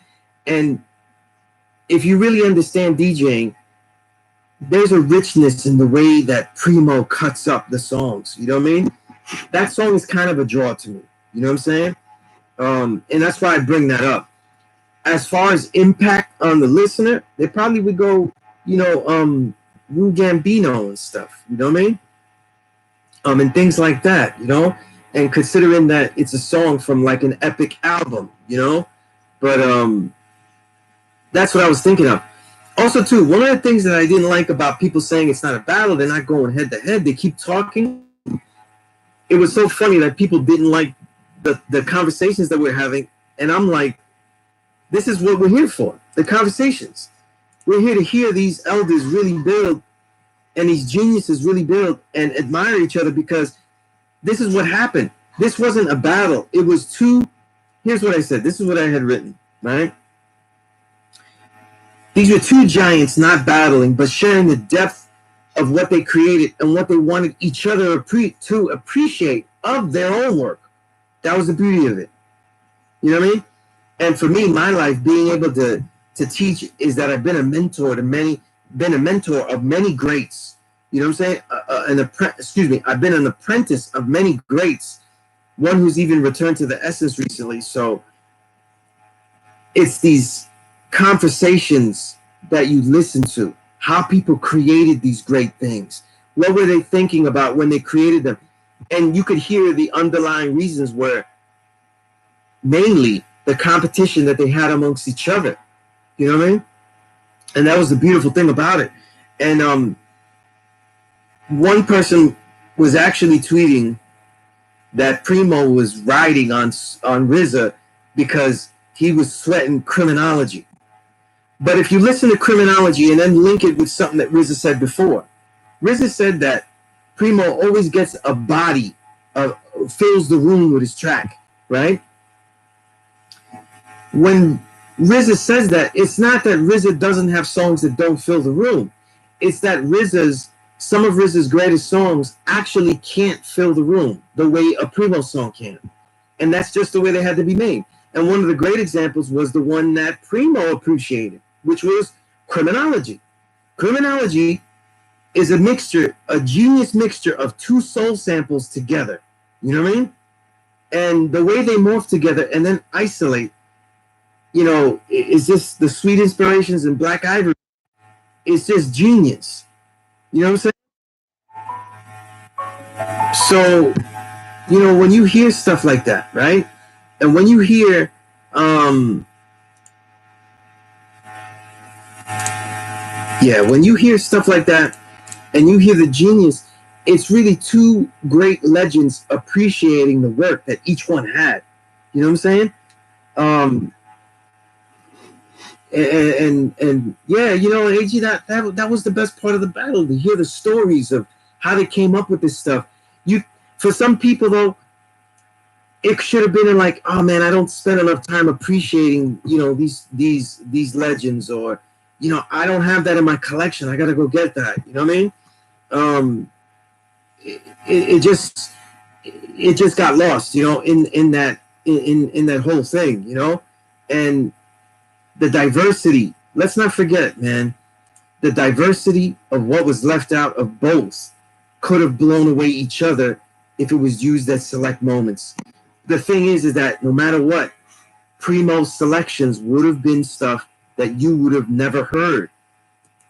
And if you really understand DJing, there's a richness in the way that Primo cuts up the songs. You know what I mean? That song is kind of a draw to me. You know what I'm saying? And that's why I bring that up. As far as impact on the listener, they probably would go, you know, Wu Gambino and stuff. You know what I mean? And things like that, you know? And considering that it's a song from like an epic album, you know? But that's what I was thinking of. Also, too, one of the things that I didn't like about people saying it's not a battle, they're not going head to head, they keep talking. It was so funny that people didn't like the conversations that we're having. And I'm like, this is what we're here for, the conversations. We're here to hear these elders really build and these geniuses really build and admire each other, because this is what happened. This wasn't a battle. It was two. Here's what I said. This is what I had written, right? These were two giants not battling, but sharing the depth of what they created and what they wanted each other to appreciate of their own work. That was the beauty of it. You know what I mean? And for me, my life, being able to teach is that I've been a mentor of many greats. You know what I'm saying? I've been an apprentice of many greats. One who's even returned to the essence recently. So it's these conversations that you listen to, how people created these great things. What were they thinking about when they created them? And you could hear the underlying reasons were mainly the competition that they had amongst each other. You know what I mean? And that was the beautiful thing about it. And one person was actually tweeting that Primo was riding on RZA because he was sweating criminology. But if you listen to criminology and then link it with something that RZA said before, RZA said that Primo always gets a body, fills the room with his track, right? When RZA says that, it's not that RZA doesn't have songs that don't fill the room. It's that some of RZA's greatest songs actually can't fill the room the way a Primo song can. And that's just the way they had to be made. And one of the great examples was the one that Primo appreciated, which was Criminology. Criminology is a genius mixture of two soul samples together. You know what I mean? And the way they morph together and then isolate, you know, is just the Sweet Inspirations and Black Ivory. It's just genius. You know what I'm saying? So, you know, when you hear stuff like that, right? And when you hear, when you hear stuff like that and you hear the genius, it's really two great legends appreciating the work that each one had. You know what I'm saying? And yeah, you know, AG, that was the best part of the battle, to hear the stories of how they came up with this stuff. For some people though, it should have been in like, oh man, I don't spend enough time appreciating, you know, these legends, or, you know, I don't have that in my collection. I gotta go get that. You know what I mean? It just got lost, you know, in that whole thing, you know, and the diversity. Let's not forget, man, the diversity of what was left out of both could have blown away each other if it was used at select moments. The thing is that no matter what, Primo's selections would have been stuff that you would have never heard.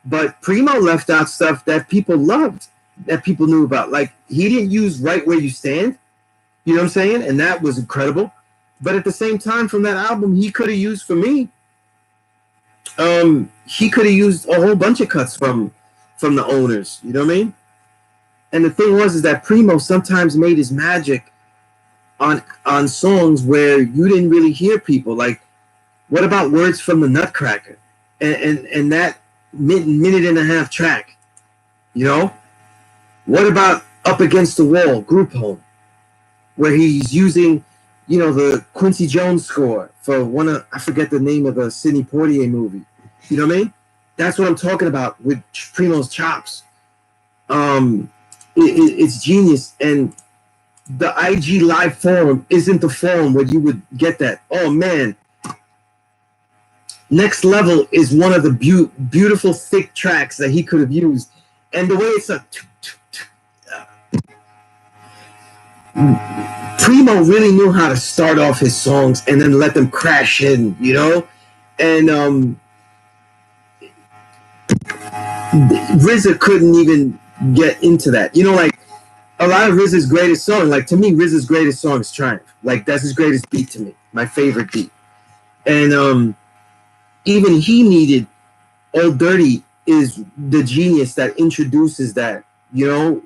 But Primo left out stuff that people loved, that people knew about. Like, he didn't use Right Where You Stand, you know what I'm saying? And that was incredible. But at the same time, from that album, he could have used, for me, he could have used a whole bunch of cuts from the owners, you know what I mean? And the thing was that Primo sometimes made his magic on songs where you didn't really hear people. Like, what about Words from the Nutcracker? And that minute and a half track, you know? What about Up Against the Wall, Group Home, where he's using, you know, the Quincy Jones score for I forget the name of the Sidney Poitier movie. You know what I mean? That's what I'm talking about with Primo's chops. It's genius. And the IG live forum isn't the forum where you would get that. Oh man. Next Level is one of the beautiful thick tracks that he could have used. And the way it's Primo really knew how to start off his songs and then let them crash in, you know? And RZA couldn't even get into that. You know, like, a lot of RZA's greatest song, like, to me, RZA's greatest song is Triumph. Like, that's his greatest beat to me, my favorite beat. And even he needed Old Dirty is the genius that introduces that, you know,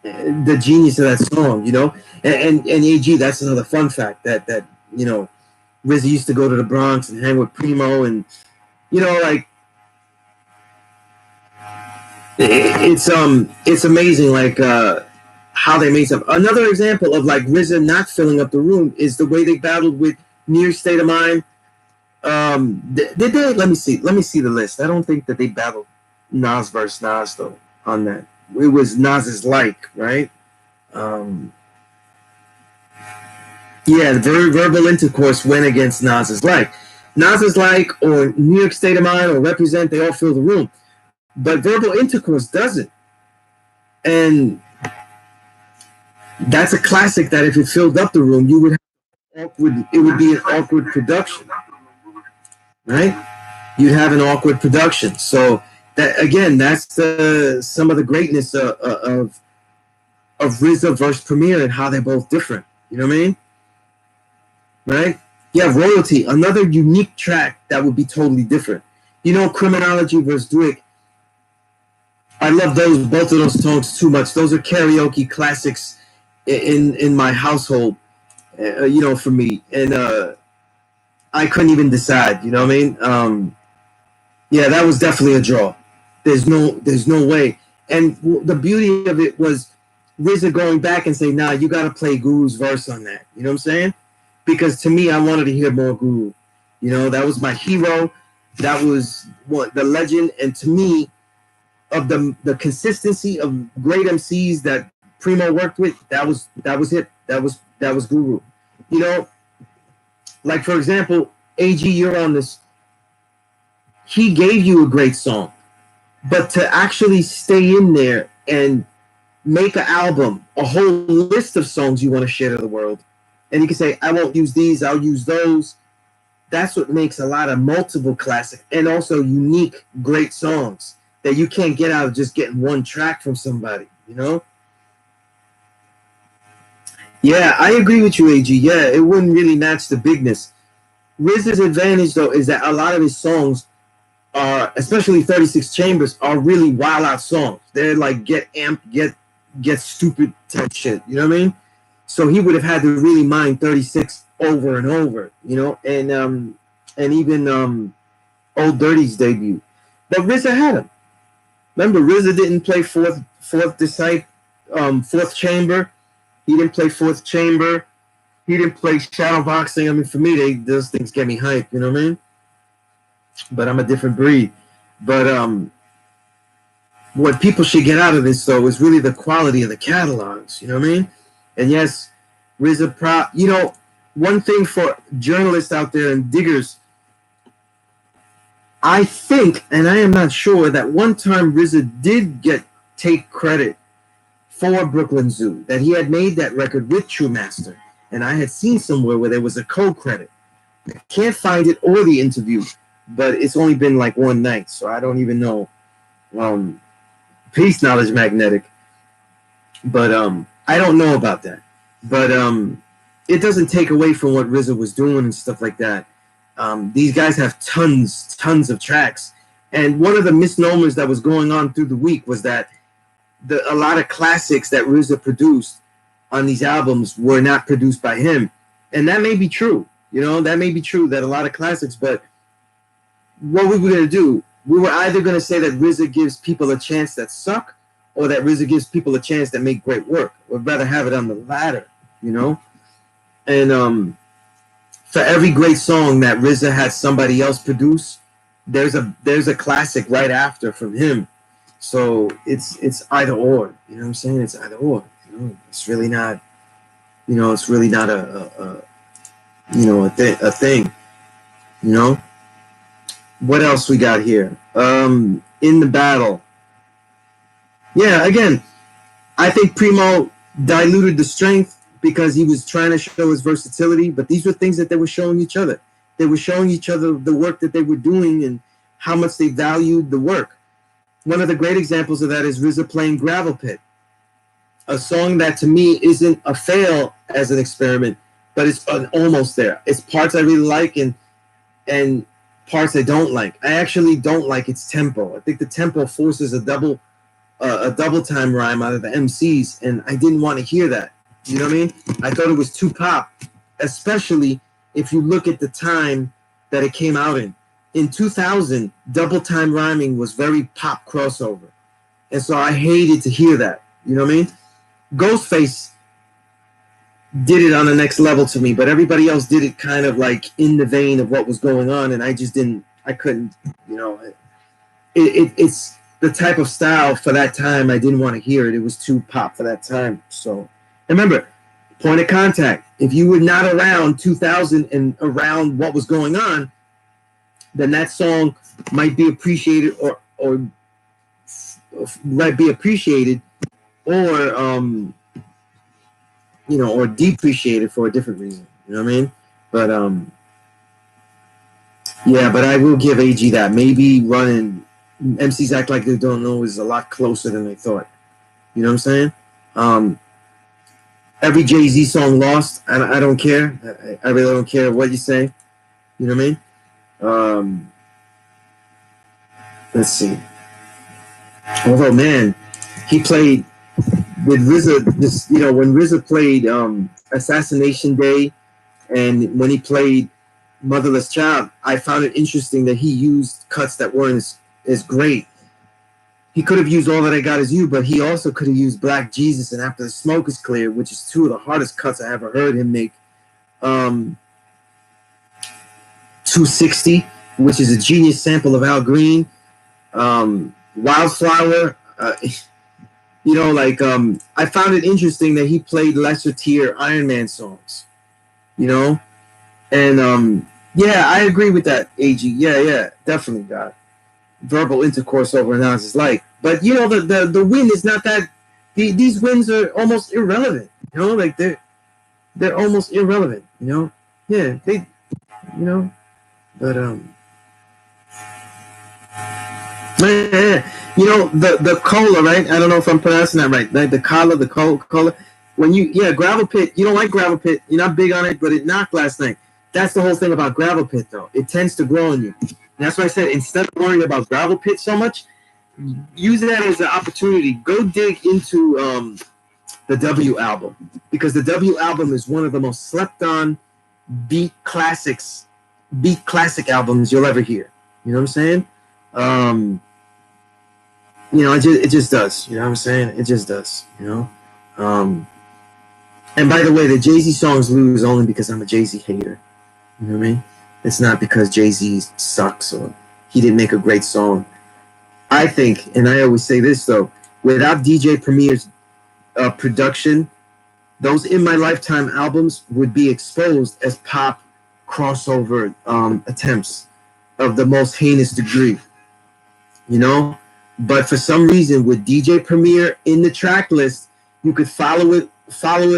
the genius of that song, you know. And AG, that's another fun fact that you know, RZA used to go to the Bronx and hang with Primo, and, you know, like, it's amazing, like, how they made stuff. Another example of, like, RZA not filling up the room is the way they battled with Near State of Mind. Did they? Let me see the list. I don't think that they battled Nas versus Nas though. on that. It was Nas's Like, right? Um, yeah, the verbal intercourse went against Nas's Like. Nas's Like or New York State of Mind or Represent, they all fill the room. But verbal intercourse doesn't. And that's a classic that if it filled up the room, you would have awkward, it would be an awkward production, right? You'd have an awkward production. So that again, that's some of the greatness of RZA versus Premier and how they're both different. You know what I mean? Right? Yeah, Royalty, another unique track that would be totally different. You know, Criminology versus Dwick. I love both of those songs too much. Those are karaoke classics in my household. You know, for me, and I couldn't even decide. You know what I mean? Yeah, that was definitely a draw. There's no way. And the beauty of it was RZA going back and saying, "Nah, you got to play Guru's verse on that." You know what I'm saying? Because to me, I wanted to hear more Guru. You know, that was my hero. That was what the legend. And to me, of the consistency of great MCs that Primo worked with, that was it. That was Guru. You know, like for example, AG, you're on this. He gave you a great song, but to actually stay in there and make an album, a whole list of songs you want to share to the world, and you can say, I won't use these, I'll use those. That's what makes a lot of multiple classic and also unique, great songs that you can't get out of just getting one track from somebody, you know? Yeah, I agree with you, AG. Yeah, it wouldn't really match the bigness. RZA's advantage, though, is that a lot of his songs are, especially 36 Chambers, are really wild out songs. They're like get amped, get stupid type shit. You know what I mean? So he would have had to really mine 36 over and over, you know, and even Old Dirty's debut. But RZA had him. Remember, RZA didn't play fourth chamber. He didn't play fourth chamber. He didn't play shadow boxing. I mean, for me, those things get me hyped. You know what I mean? But I'm a different breed. But what people should get out of this, though, is really the quality of the catalogs. You know what I mean? And yes, RZA, you know, one thing for journalists out there and diggers, I think, and I am not sure, that one time RZA did take credit for Brooklyn Zoo, that he had made that record with True Master. And I had seen somewhere where there was a co-credit. I can't find it or the interview, but it's only been like one night, so I don't even know. Peace, Knowledge Magnetic. But I don't know about that. But it doesn't take away from what RZA was doing and stuff like that. These guys have tons of tracks. And one of the misnomers that was going on through the week was that a lot of classics that RZA produced on these albums were not produced by him. And that may be true. You know, that may be true, that a lot of classics, but what we were going to do, we were either going to say that RZA gives people a chance that suck, or that RZA gives people a chance that make great work. We'd rather have it on the latter, you know? And for every great song that RZA had somebody else produce, there's a classic right after from him. So it's either or, you know what I'm saying? It's either or. You know? It's really not, you know, it's really not a thing, you know? What else we got here? In the battle. Yeah, again, I think Primo diluted the strength because he was trying to show his versatility, but these were things that they were showing each other. They were showing each other the work that they were doing and how much they valued the work. One of the great examples of that is RZA playing Gravel Pit, a song that to me isn't a fail as an experiment, but it's almost there. It's parts I really like and parts I don't like. I actually don't like its tempo. I think the tempo forces a double time rhyme out of the MCs, and I didn't want to hear that. You know what I mean? I thought it was too pop, especially if you look at the time that it came out in. In 2000, double time rhyming was very pop crossover. And so I hated to hear that. You know what I mean? Ghostface did it on the next level to me, but everybody else did it kind of like in the vein of what was going on, and I couldn't, you know. It's the type of style for that time. I didn't want to hear it. It was too pop for that time. So remember, Point of Contact. If you were not around 2000 and around what was going on, then that song might be appreciated or might be appreciated or or depreciated for a different reason. You know what I mean? But yeah, but I will give AG that. Maybe running MCs Act Like They Don't Know is a lot closer than they thought. You know what I'm saying? Every Jay-Z song lost. I don't care. I really don't care what you say. You know what I mean? Let's see. Although, man, he played with RZA. This, when RZA played Assassination Day, and when he played Motherless Child, I found it interesting that he used cuts that weren't as great. He could have used All That I Got Is You, but he also could have used Black Jesus and After the Smoke Is Clear, which is two of the hardest cuts I ever heard him make. 260, which is a genius sample of Al Green. Wildflower, I found it interesting that he played lesser tier Iron Man songs, and yeah, I agree with that, AG. Yeah, definitely, God. Verbal intercourse over analysis, but the win is not that. These wins are almost irrelevant, they're almost irrelevant, yeah, but the cola, right? I don't know if I'm pronouncing that right. The cola. When Gravel Pit, you don't like Gravel Pit, you're not big on it, but it knocked last night. That's the whole thing about Gravel Pit, though. It tends to grow on you. And that's why I said, instead of worrying about Gravel Pit so much, use that as an opportunity. Go dig into the W album, because the W album is one of the most slept on beat classic albums you'll ever hear. You know what I'm saying? It just does. You know what I'm saying? It just does. And by the way, the Jay-Z songs lose only because I'm a Jay-Z hater. You know what I mean? It's not because Jay-Z sucks or he didn't make a great song. I think, and I always say this though, without DJ Premier's production, those In My Lifetime albums would be exposed as pop crossover attempts of the most heinous degree. But for some reason, with DJ Premier in the track list, you could follow it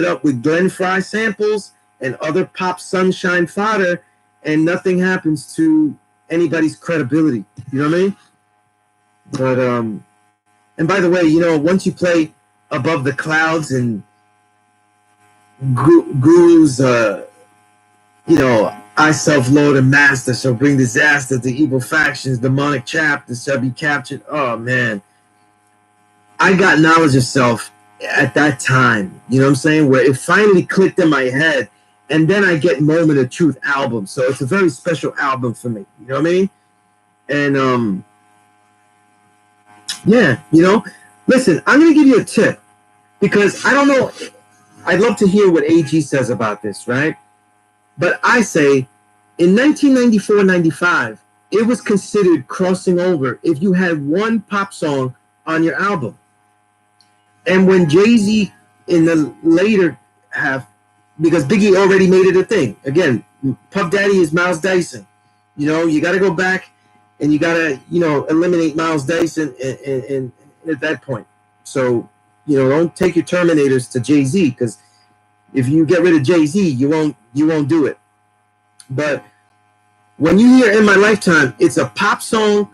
up with Glenn Frey samples and other pop sunshine fodder, and nothing happens to anybody's credibility. You know what I mean? But and by the way, once you play Above the Clouds and Guru's I self-lord and master shall bring disaster to evil factions, demonic chapters shall be captured. Oh man, I got knowledge of self at that time, you know what I'm saying, where it finally clicked in my head. And then I get Moment of Truth album. So it's a very special album for me. You know what I mean? And yeah, listen, I'm going to give you a tip, because I don't know. I'd love to hear what AG says about this, right? But I say in 1994-95, it was considered crossing over if you had one pop song on your album. And when Jay-Z in the later half, because Biggie already made it a thing. Again, Puff Daddy is Miles Dyson. You got to go back and you got to, eliminate Miles Dyson and at that point. So, don't take your Terminators to Jay-Z, because if you get rid of Jay-Z, you won't do it. But when you hear In My Lifetime, it's a pop song,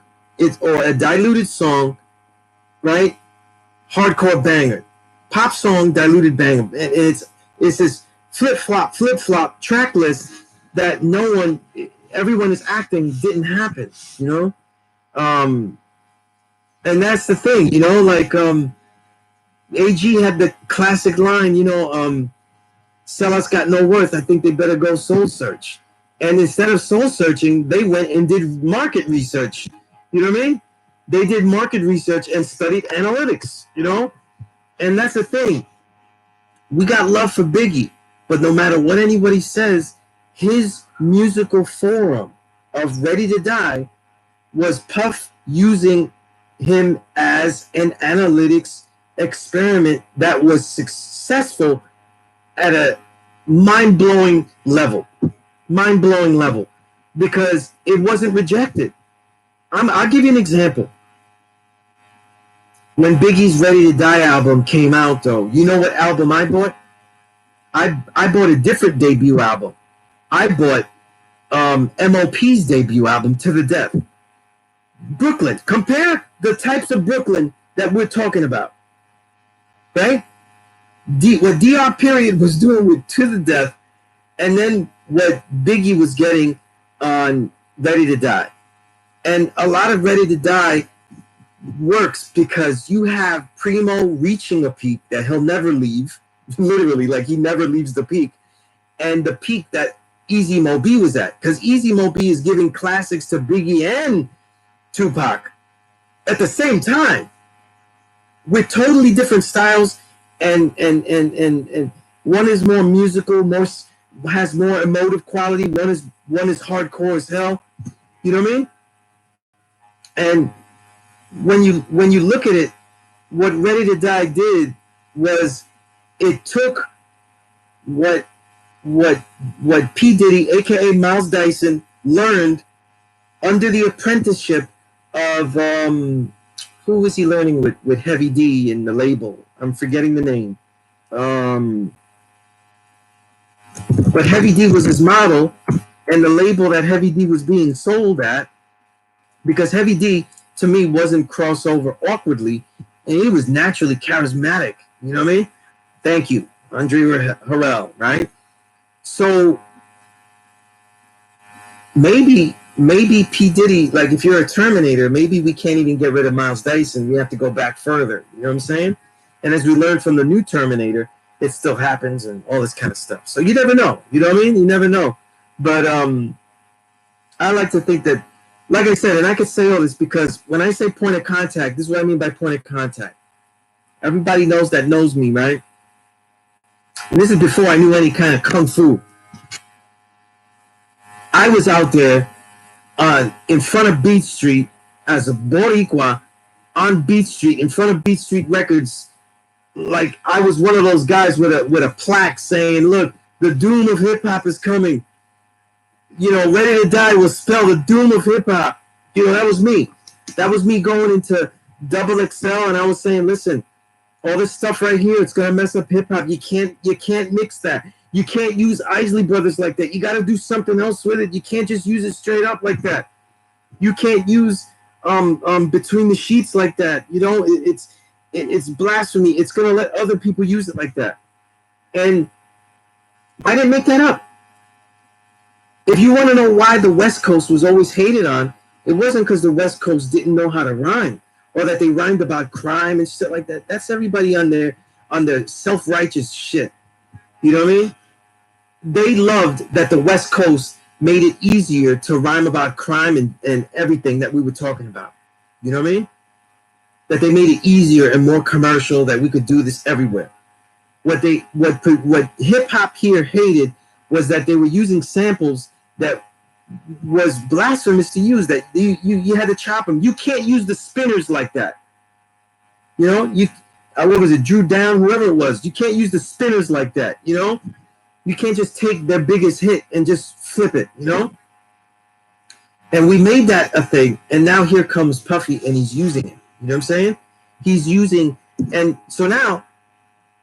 or a diluted song, right? Hardcore banger. Pop song, diluted banger. And it's this flip-flop track list that everyone is acting didn't happen, and that's the thing, AG had the classic line, sellouts got no worth, I think they better go soul search. And instead of soul searching, they went and did market research. You know what I mean? They did market research and studied analytics, and that's the thing. We got love for Biggie, but no matter what anybody says, his musical forum of Ready to Die was Puff using him as an analytics experiment that was successful at a mind-blowing level. Mind-blowing level. Because it wasn't rejected. I'll give you an example. When Biggie's Ready to Die album came out, though, you know what album I bought? I bought a different debut album. I bought MOP's debut album, To the Death. Brooklyn. Compare the types of Brooklyn that we're talking about. Okay? What DR Period was doing with To the Death, and then what Biggie was getting on Ready to Die. And a lot of Ready to Die works because you have Primo reaching a peak that he'll never leave, literally, like he never leaves the peak, and the peak that Easy Mo B was at, because Easy Mo B is giving classics to Biggie and Tupac at the same time with totally different styles, and one is more musical, has more emotive quality. One is hardcore as hell. You know what I mean? And when you look at it, what Ready to Die did was it took what P. Diddy, aka Miles Dyson, learned under the apprenticeship of who was he learning with Heavy D in the label? I'm forgetting the name. But Heavy D was his model, and the label that Heavy D was being sold at, because Heavy D to me wasn't crossover awkwardly, and he was naturally charismatic. You know what I mean? Thank you, Andre Harrell, right? So maybe P. Diddy, like if you're a Terminator, maybe we can't even get rid of Miles Dyson. We have to go back further. You know what I'm saying? And as we learned from the new Terminator, it still happens and all this kind of stuff. So you never know. You know what I mean? You never know. But I like to think that, like I said, and I could say all this because when I say point of contact, this is what I mean by point of contact. Everybody knows that knows me, right? And this is before I knew any kind of kung fu. I was out there in front of Beach Street as a Boricua on Beach Street, in front of Beach Street Records. Like I was one of those guys with a plaque saying, "Look, the doom of hip hop is coming." You know, Ready to Die will spell the doom of hip hop. You know, that was me. That was me going into Double XL, and I was saying, "Listen, all this stuff right here, it's gonna mess up hip hop. You can't mix that. You can't use Isley Brothers like that. You got to do something else with it. You can't just use it straight up like that. You can't use Between the Sheets like that. You know, it's blasphemy. It's gonna let other people use it like that." And I didn't make that up. If you want to know why the West Coast was always hated on, it wasn't because the West Coast didn't know how to rhyme or that they rhymed about crime and shit like that. That's everybody on their self-righteous shit. You know what I mean? They loved that the West Coast made it easier to rhyme about crime and everything that we were talking about. You know what I mean? That they made it easier and more commercial, that we could do this everywhere. What hip hop here hated was that they were using samples that was blasphemous to use, that you had to chop them. You can't use the spinners like that. You know, what was it, Drew Down, whoever it was, you can't use the spinners like that, you know? You can't just take their biggest hit and just flip it, you know? And we made that a thing, and now here comes Puffy, and he's using it. You know what I'm saying? He's using, and so now,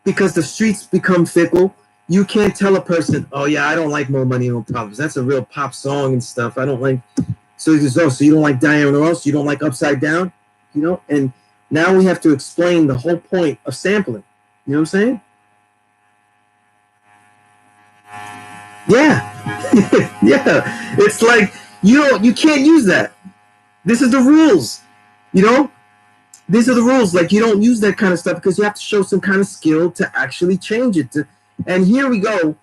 because the streets become fickle, you can't tell a person, "Oh yeah, I don't like More Money, No Problems. That's a real pop song and stuff. I don't like." So he says, "Oh, so you don't like Diana Ross? You don't like Upside Down?" You know? And now we have to explain the whole point of sampling. You know what I'm saying? Yeah. Yeah. It's like, you can't use that. This is the rules. You know? These are the rules. Like, you don't use that kind of stuff because you have to show some kind of skill to actually change it. And here we go.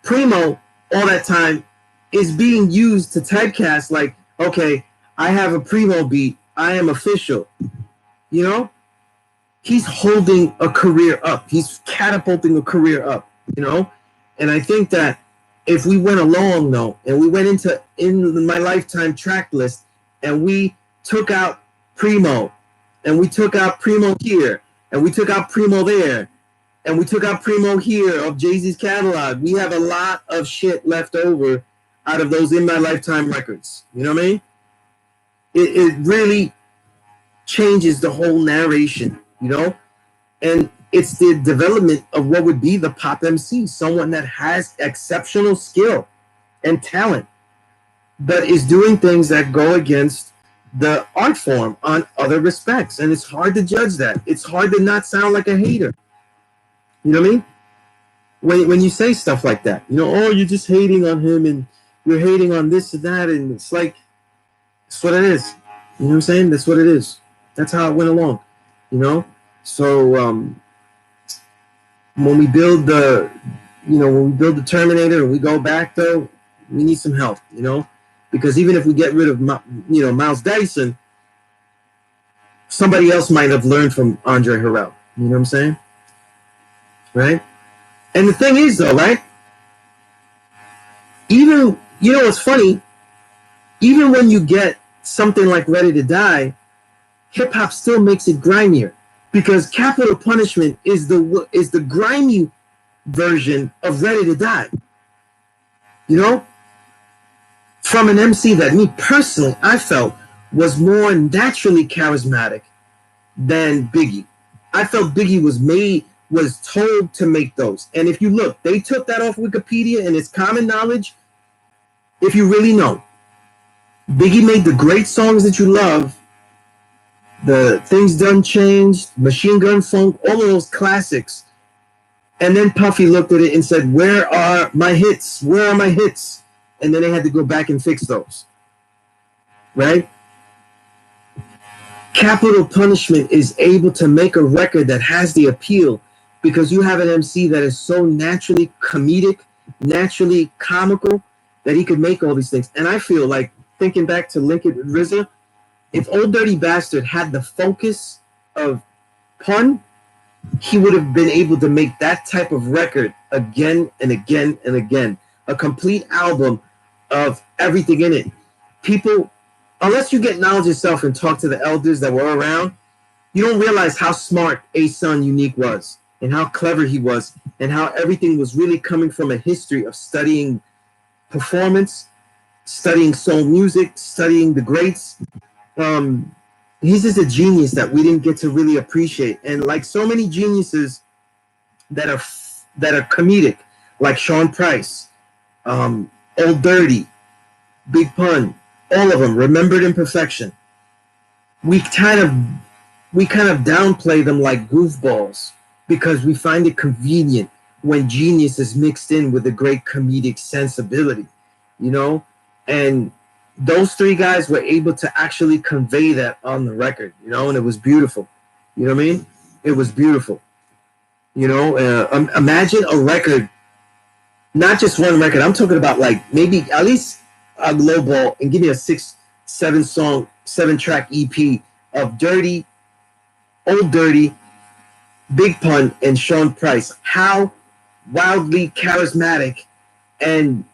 Primo, all that time, is being used to typecast like, okay, I have a Primo beat. I am official. You know? He's holding a career up. He's catapulting a career up, you know? And I think that if we went along, though, and we went in my lifetime track list and we took out Primo, and we took out Primo here, and we took out Primo there, and we took out Primo here of Jay-Z's catalog, we have a lot of shit left over out of those In My Lifetime records. You know what I mean? It really changes the whole narration, you know? And it's the development of what would be the pop MC, someone that has exceptional skill and talent, but is doing things that go against the art form on other respects. And it's hard to judge that. It's hard to not sound like a hater. You know what I mean? When you say stuff like that, you know, oh, you're just hating on him and you're hating on this and that. And it's like, it's what it is. You know what I'm saying? That's what it is. That's how it went along, you know? So when we build the, when we build the Terminator and we go back, though, we need some help, you know? Because even if we get rid of, Miles Dyson, somebody else might have learned from Andre Harrell. You know what I'm saying? Right? And the thing is, though, right? Even, it's funny, even when you get something like Ready to Die, hip-hop still makes it grimier. Because Capital Punishment is the grimy version of Ready to Die. You know? From an MC that me personally, I felt was more naturally charismatic than Biggie. I felt Biggie was told to make those. And if you look, they took that off Wikipedia and it's common knowledge. If you really know, Biggie made the great songs that you love, the Things Done Changed, Machine Gun Funk, all of those classics. And then Puffy looked at it and said, where are my hits? Where are my hits? And then they had to go back and fix those. Right? Capital Punishment is able to make a record that has the appeal because you have an MC that is so naturally comedic, naturally comical, that he could make all these things. And I feel like, thinking back to Lincoln RZA, if Old Dirty Bastard had the focus of Pun, he would have been able to make that type of record again and again and again. A complete album of everything in it. People, unless you get knowledge yourself and talk to the elders that were around, you don't realize how smart A-Sun Unique was and how clever he was and how everything was really coming from a history of studying performance, studying soul music, studying the greats. He's just a genius that we didn't get to really appreciate. And like so many geniuses that are comedic, like Sean Price, Old Dirty, Big Pun, all of them, Remembered Imperfection. We kind of downplay them like goofballs because we find it convenient when genius is mixed in with a great comedic sensibility, you know? And those three guys were able to actually convey that on the record, you know, and it was beautiful. You know what I mean? It was beautiful. You know, imagine a record, not just one record. I'm talking about like maybe at least a lowball and give me a 7-track EP of Dirty, Old Dirty, Big Pun, and Sean Price. How wildly charismatic and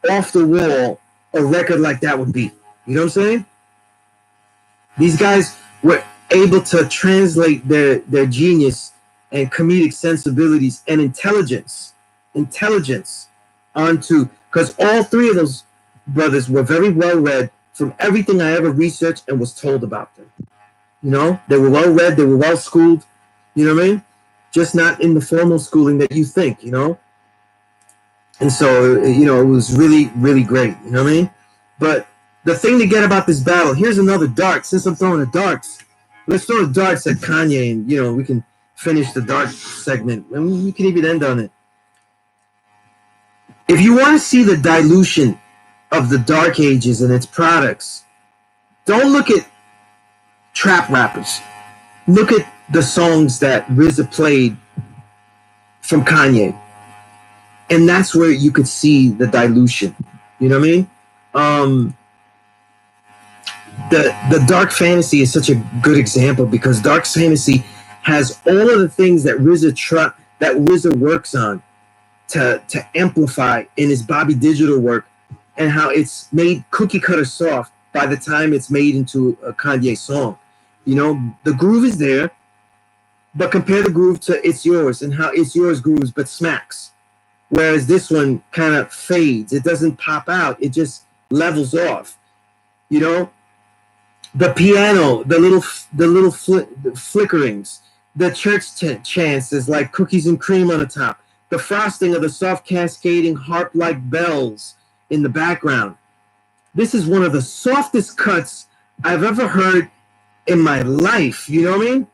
off the wall a record like that would be. You know what I'm saying? These guys were able to translate their genius and comedic sensibilities and intelligence onto, because all three of those brothers were very well read from everything I ever researched and was told about them. You know, they were well read, they were well schooled, you know what I mean? Just not in the formal schooling that you think, you know? And so, you know, it was really, really great, you know what I mean? But the thing to get about this battle, here's another dart. Since I'm throwing the darts, let's throw the darts at Kanye and, you know, we can finish the dart segment and we can even end on it. If you want to see the dilution of the Dark Ages and its products, don't look at trap rappers. Look at the songs that RZA played from Kanye. And that's where you could see the dilution. You know what I mean? The Dark Fantasy is such a good example because Dark Fantasy has all of the things that RZA works on to amplify in his Bobby Digital work, and how it's made cookie cutter soft by the time it's made into a Kanye song. You know, the groove is there, but compare the groove to It's Yours and how It's Yours grooves but smacks. Whereas this one kind of fades. It doesn't pop out. It just levels off. You know, the piano, the flickerings, the church chants is like cookies and cream on the top. The frosting of the soft cascading harp-like bells in the background. This is one of the softest cuts I've ever heard in my life. You know what I mean?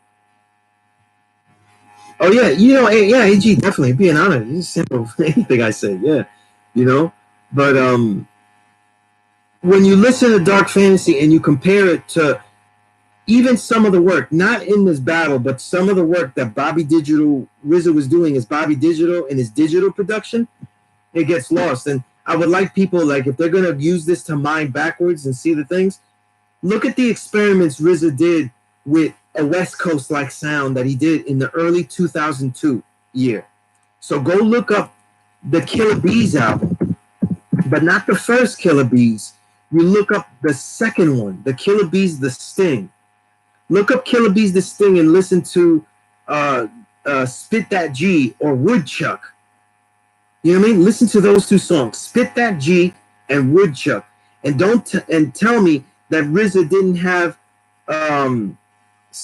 Oh yeah, you know, yeah, AG definitely being honest. It's simple. Anything I say, yeah, you know. But when you listen to Dark Fantasy and you compare it to even some of the work, not in this battle, but some of the work that Bobby Digital RZA was doing as Bobby Digital in his digital production, it gets lost. And I would like people, like, if they're gonna use this to mine backwards and see the things, look at the experiments RZA did with a West Coast like sound that he did in the early 2002 year. So go look up the Killer Bees album, but not the first Killer Bees. You look up the second one, the Killer Bees, The Sting. Look up Killer Bees, The Sting, and listen to Spit That G or Woodchuck. You know what I mean? Listen to those two songs, Spit That G and Woodchuck, and and tell me that RZA didn't have.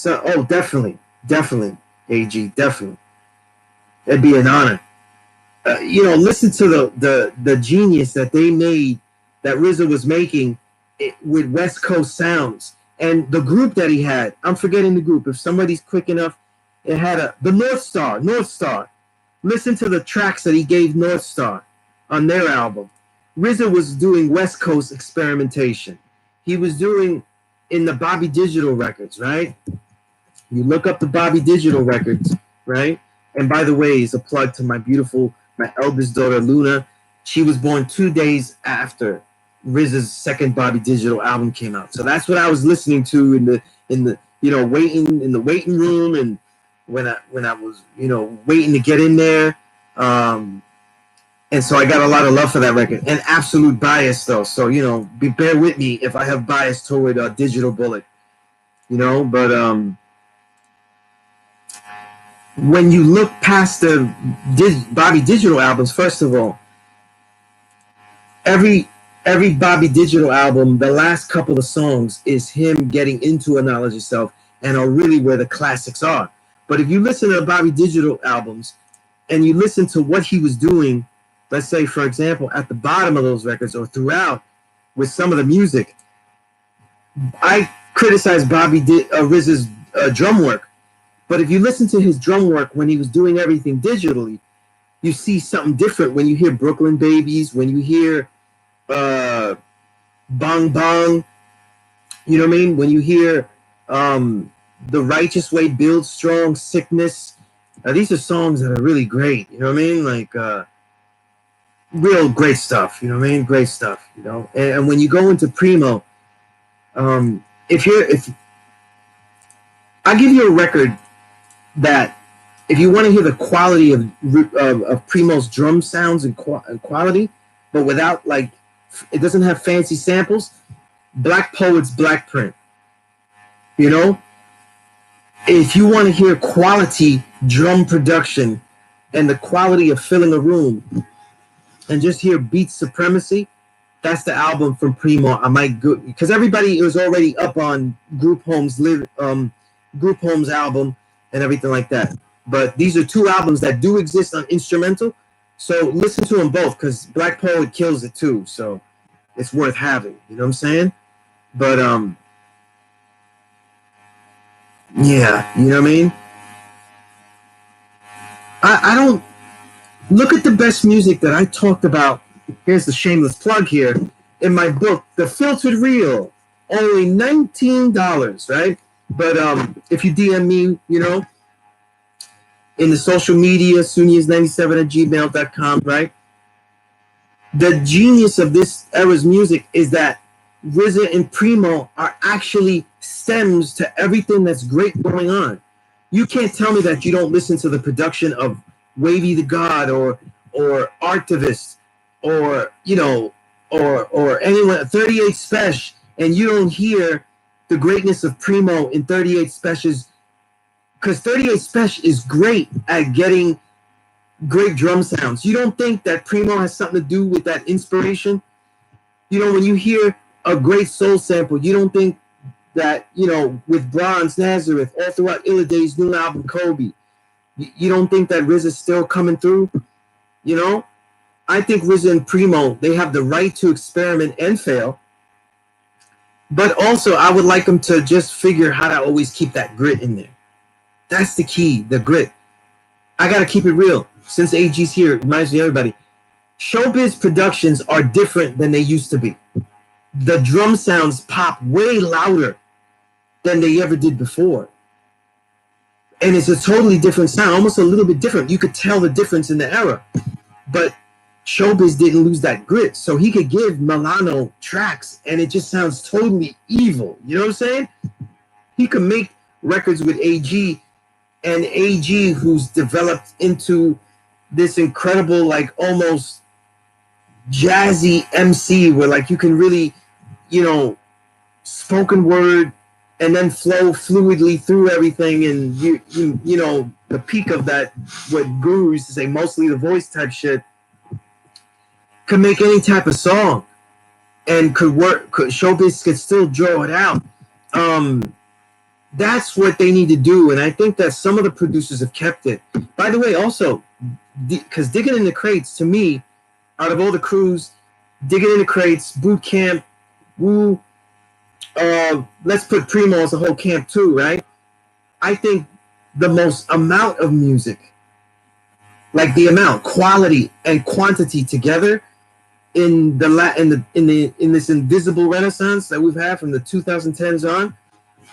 Oh, definitely, AG, definitely. It'd be an honor. You know, listen to the genius that they made, that RZA was making with West Coast sounds, and the group that he had. I'm forgetting the group. If somebody's quick enough, it had the North Star. Listen to the tracks that he gave North Star on their album. RZA was doing West Coast experimentation. He was doing in the Bobby Digital records, right? You look up the Bobby Digital records, right? And by the way, it's a plug to my eldest daughter, Luna. She was born 2 days after RZA's second Bobby Digital album came out. So that's what I was listening to in the waiting in the waiting room, and when I was waiting to get in there. And so I got a lot of love for that record, and absolute bias though. So bear with me if I have bias toward Digital Bullet, But when you look past the Bobby Digital albums, first of all, every Bobby Digital album, the last couple of songs is him getting into a Knowledge Yourself, and are really where the classics are. But if you listen to the Bobby Digital albums and you listen to what he was doing, let's say, for example, at the bottom of those records or throughout with some of the music, I criticize RZA's drum work. But if you listen to his drum work when he was doing everything digitally, you see something different when you hear Brooklyn Babies, when you hear Bong Bong, you know what I mean? When you hear The Righteous Way, Build Strong, Sickness. These are songs that are really great, you know what I mean? Like, real great stuff, you know what I mean? Great stuff, And when you go into Primo, if I give you a record that, if you want to hear the quality of Primo's drum sounds and quality, but without, like, it doesn't have fancy samples, Black Poet's Black Print. If you want to hear quality drum production and the quality of filling a room and just hear beat supremacy, that's the album from Primo. I might go, because everybody is already up on Group Home's album and everything like that. But these are two albums that do exist on instrumental, so listen to them both, because Black Poet kills it too. So it's worth having. You know what I'm saying? But yeah, you know what I mean? I don't look at the best music that I talked about. Here's the shameless plug here in my book, The Filtered Reel. Only $19, right? But if you DM me, in the social media, Sunias97@gmail.com, right? The genius of this era's music is that RZA and Primo are actually stems to everything that's great going on. You can't tell me that you don't listen to the production of Wavy the God or Artivist or anyone, 38 Special, and you don't hear the greatness of Primo in 38 Specials, because 38 Special is great at getting great drum sounds. You don't think that Primo has something to do with that inspiration? You know, when you hear a great soul sample, you don't think that, you know, with Bronze, Nazareth, all throughout Illiday's new album, Kobe, you don't think that RZA's still coming through? You know? I think RZA and Primo, they have the right to experiment and fail. But also, I would like them to just figure how to always keep that grit in there. That's the key, the grit. I got to keep it real. Since AG's here, it reminds me of everybody. Showbiz productions are different than they used to be. The drum sounds pop way louder than they ever did before. And it's a totally different sound, almost a little bit different. You could tell the difference in the era. But Showbiz didn't lose that grit. So he could give Milano tracks and it just sounds totally evil. You know what I'm saying? He could make records with AG, and AG, who's developed into this incredible, like almost jazzy MC where like you can really, you know, spoken word and then flow fluidly through everything, and you know, the peak of that, what Guru used to say, mostly the voice type shit, could make any type of song and could work. Showbiz could still draw it out. That's what they need to do, and I think that some of the producers have kept it. By the way, also, because Digging in the Crates, to me, out of all the crews, Digging in the Crates, Boot Camp, Woo, let's put Primo as a whole camp too, right? I think the most amount of music, like the amount, quality and quantity together in this invisible renaissance that we've had from the 2010s on,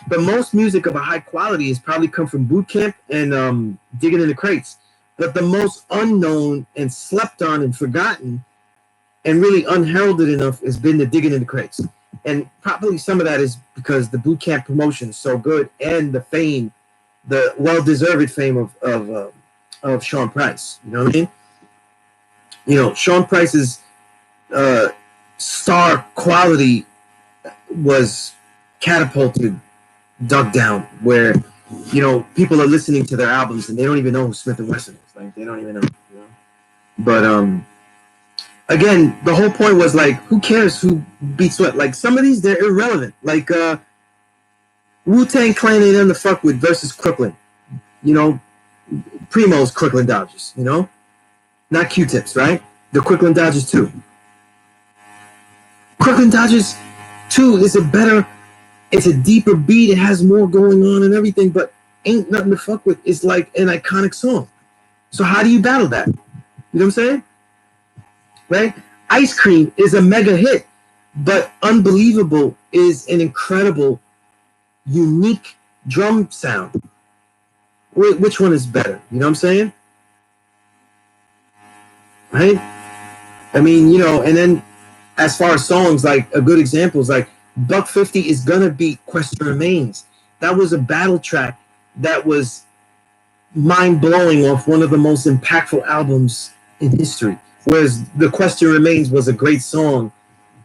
the most music of a high quality has probably come from Boot Camp and Digging in the Crates. But the most unknown and slept on and forgotten and really unheralded enough has been the Digging in the Crates. And probably some of that is because the Boot Camp promotion is so good, and the fame, the well-deserved fame of Sean Price. You know what I mean? You know, Sean Price's star quality was catapulted, dug down, where, you know, people are listening to their albums and they don't even know who Smith & Wesson is. Like, they don't even know. You know? But again, the whole point was like, who cares who beats what? Like, some of these, they're irrelevant. Like Wu-Tang Clan ain't nothing to fuck with versus Crooklyn. You know, Primo's Crooklyn Dodgers, you know? Not Q-Tips, right? The Crooklyn Dodgers 2. Crooklyn Dodgers 2 is it's a deeper beat, it has more going on and everything, but ain't nothing to fuck with. It's like an iconic song. So how do you battle that? You know what I'm saying? Right? Ice Cream is a mega hit, but Unbelievable is an incredible, unique drum sound. Which one is better? You know what I'm saying? Right? I mean, you know, and then as far as songs, like a good example is like Buck 50 is gonna beat Question Remains. That was a battle track that was mind-blowing off one of the most impactful albums in history. Whereas The Question Remains was a great song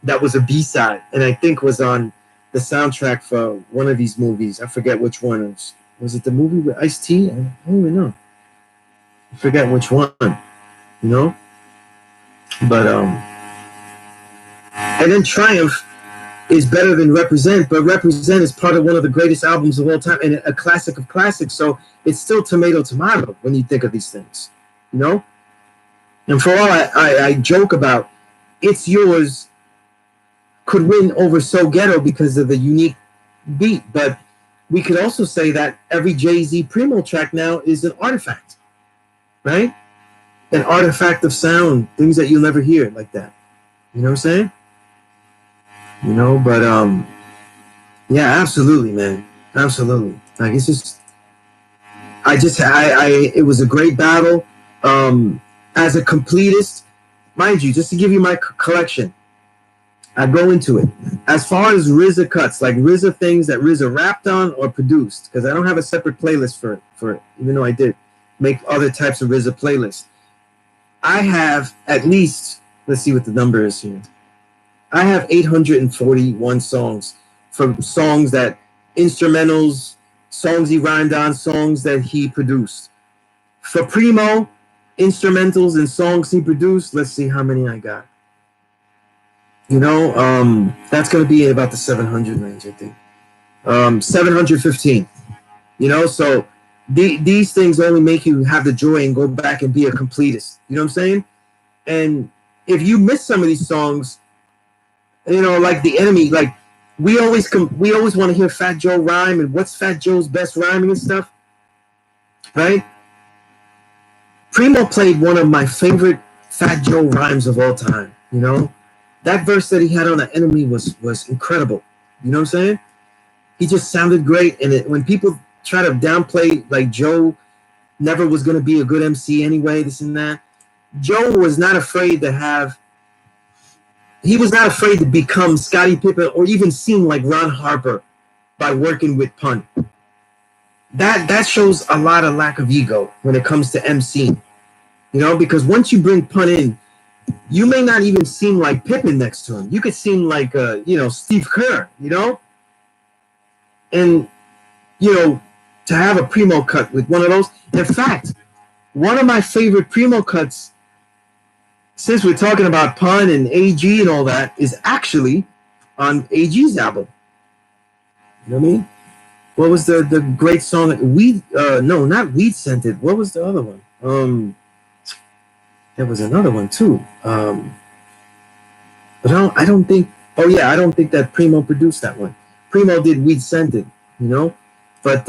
that was a B-side, and I think was on the soundtrack for one of these movies. I forget which one. Was it the movie with Ice-T? I don't even know. I forget which one, you know? But, and then Triumph is better than Represent, but Represent is part of one of the greatest albums of all time and a classic of classics, so it's still tomato when you think of these things, you know? And for all I joke about, It's Yours could win over So Ghetto because of the unique beat, but we could also say that every Jay-Z Primo track now is an artifact, right? An artifact of sound, things that you'll never hear like that. You know what I'm saying? You know, but yeah, absolutely, man. Absolutely. Like, it's just, it was a great battle. As a completist, mind you, just to give you my collection, I go into it. As far as RZA cuts, like RZA things that RZA rapped on or produced, because I don't have a separate playlist for it, even though I did make other types of RZA playlists. I have at least, let's see what the number is here. I have 841 songs for songs that instrumentals, songs he rhymed on, songs that he produced. For Primo, instrumentals and songs he produced, let's see how many I got. That's going to be about the 700 range, I think. 715. So these things only make you have the joy and go back and be a completist. You know what I'm saying? And if you miss some of these songs, like The Enemy, like we always want to hear Fat Joe rhyme and what's Fat Joe's best rhyming and stuff, right? Primo played one of my favorite Fat Joe rhymes of all time. That verse that he had on The Enemy was incredible. You know what I'm saying? He just sounded great, and when people try to downplay like Joe never was going to be a good MC anyway, this and that, Joe was not afraid to become Scottie Pippen or even seem like Ron Harper by working with Pun. That shows a lot of lack of ego when it comes to MCing. Because once you bring Pun in, you may not even seem like Pippen next to him. You could seem like Steve Kerr, and to have a Primo cut with one of those. In fact, one of my favorite Primo cuts, since we're talking about Pun and AG and all that, is actually on AG's album. You know what I mean? What was the great song? No, not Weed Scented. What was the other one? There was another one too. But I don't think. Oh yeah, I don't think that Primo produced that one. Primo did Weed Scented, But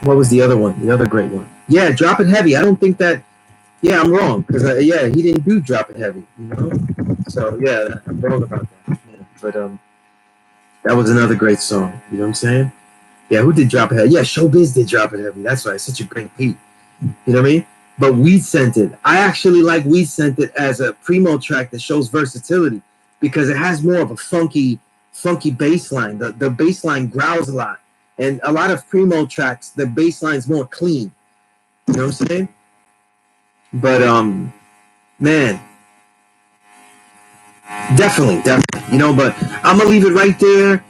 what was the other one? The other great one? Yeah, Drop It Heavy. I don't think that. Yeah, I'm wrong because he didn't do Drop It Heavy, So yeah, I'm wrong about that. Yeah, but that was another great song. You know what I'm saying? Yeah, who did Drop It Heavy? Yeah, Showbiz did Drop It Heavy. That's right. Such a great beat. You know what I mean? But Weed Scented, I actually like Weed Scented as a Primo track that shows versatility because it has more of a funky bass line. The bass line growls a lot. And a lot of Primo tracks, the bass line's more clean. You know what I'm saying? But man, definitely. But I'm gonna leave it right there.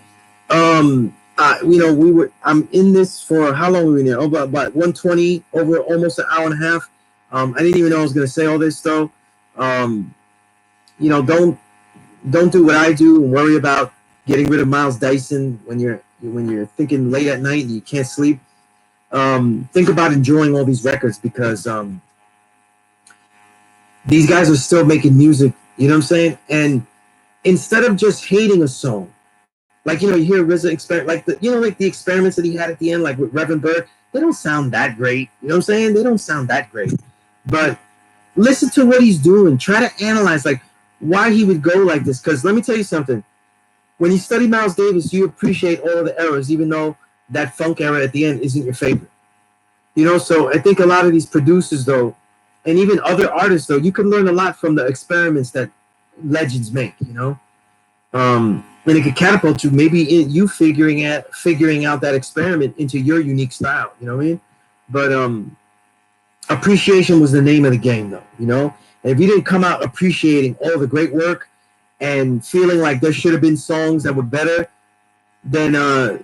I'm in this for how long were we in there? About 120, over almost an hour and a half. I didn't even know I was gonna say all this though. Don't do what I do and worry about getting rid of Miles Dyson when you're thinking late at night and you can't sleep. Think about enjoying all these records because these guys are still making music, you know what I'm saying? And instead of just hating a song, like, you hear RZA experiment, like the experiments that he had at the end, like with Reverend Bird, they don't sound that great. You know what I'm saying? They don't sound that great. But listen to what he's doing. Try to analyze, like, why he would go like this. Because let me tell you something. When you study Miles Davis, you appreciate all of the errors, even though that funk era at the end isn't your favorite. So I think a lot of these producers, though, and even other artists, though, you can learn a lot from the experiments that legends make, and it could catapult you, maybe you figuring out that experiment into your unique style, you know what I mean? But appreciation was the name of the game, though, And if you didn't come out appreciating all the great work and feeling like there should have been songs that were better, then I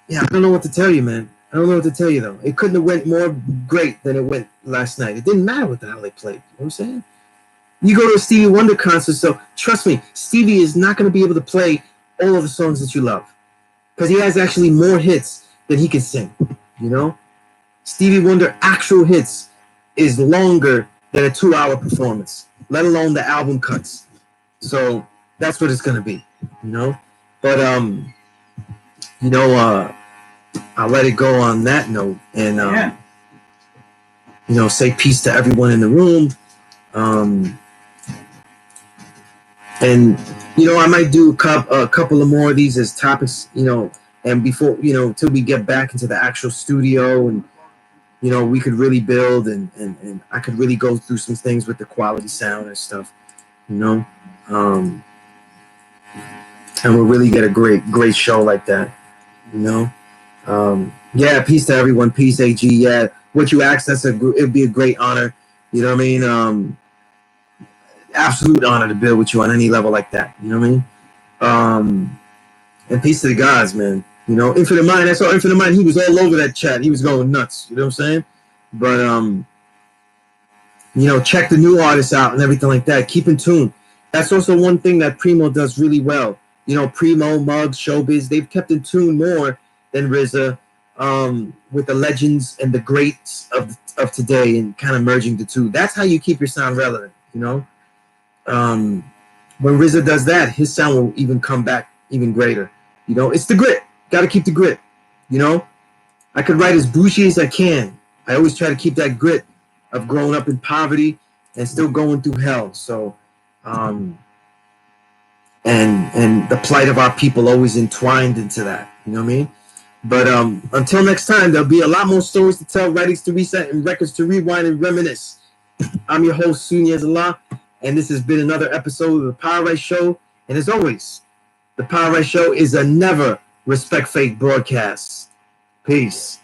don't know what to tell you, man. I don't know what to tell you, though. It couldn't have went more great than it went last night. It didn't matter what the hell they played. You know what I'm saying? You go to a Stevie Wonder concert, so trust me, Stevie is not going to be able to play all of the songs that you love because he has actually more hits than he can sing, Stevie Wonder actual hits is longer than a 2-hour performance, let alone the album cuts. So that's what it's going to be, But, I'll let it go on that note and, say peace to everyone in the room. And, I might do a couple of more of these as topics, and before, till we get back into the actual studio and, we could really build and I could really go through some things with the quality sound and stuff, and we'll really get a great show like that, peace to everyone. Peace, AG. Yeah, what you asked, it'd be a great honor. You know what I mean? Absolute honor to build with you on any level like that. You know what I mean? And peace to the gods, man. You know, Infinite Mind. I saw Infinite Mind. He was all over that chat. He was going nuts. You know what I'm saying? But you know, check the new artists out and everything like that. Keep in tune. That's also one thing that Primo does really well. You know, Primo, Muggs, Showbiz, they've kept in tune more than RZA with the legends and the greats of today and kind of merging the two. That's how you keep your sound relevant, you know? When RZA does that, his sound will even come back even greater. You know, it's the grit. Got to keep the grit, you know? I could write as bougie as I can. I always try to keep that grit of growing up in poverty and still going through hell. So, and the plight of our people always entwined into that. You know what I mean? But until next time, there'll be a lot more stories to tell, writings to reset, and records to rewind and reminisce. I'm your host, Sunya Zala, and this has been another episode of the Power Right Show. And as always, the Power Right Show is a never respect fake broadcast. Peace.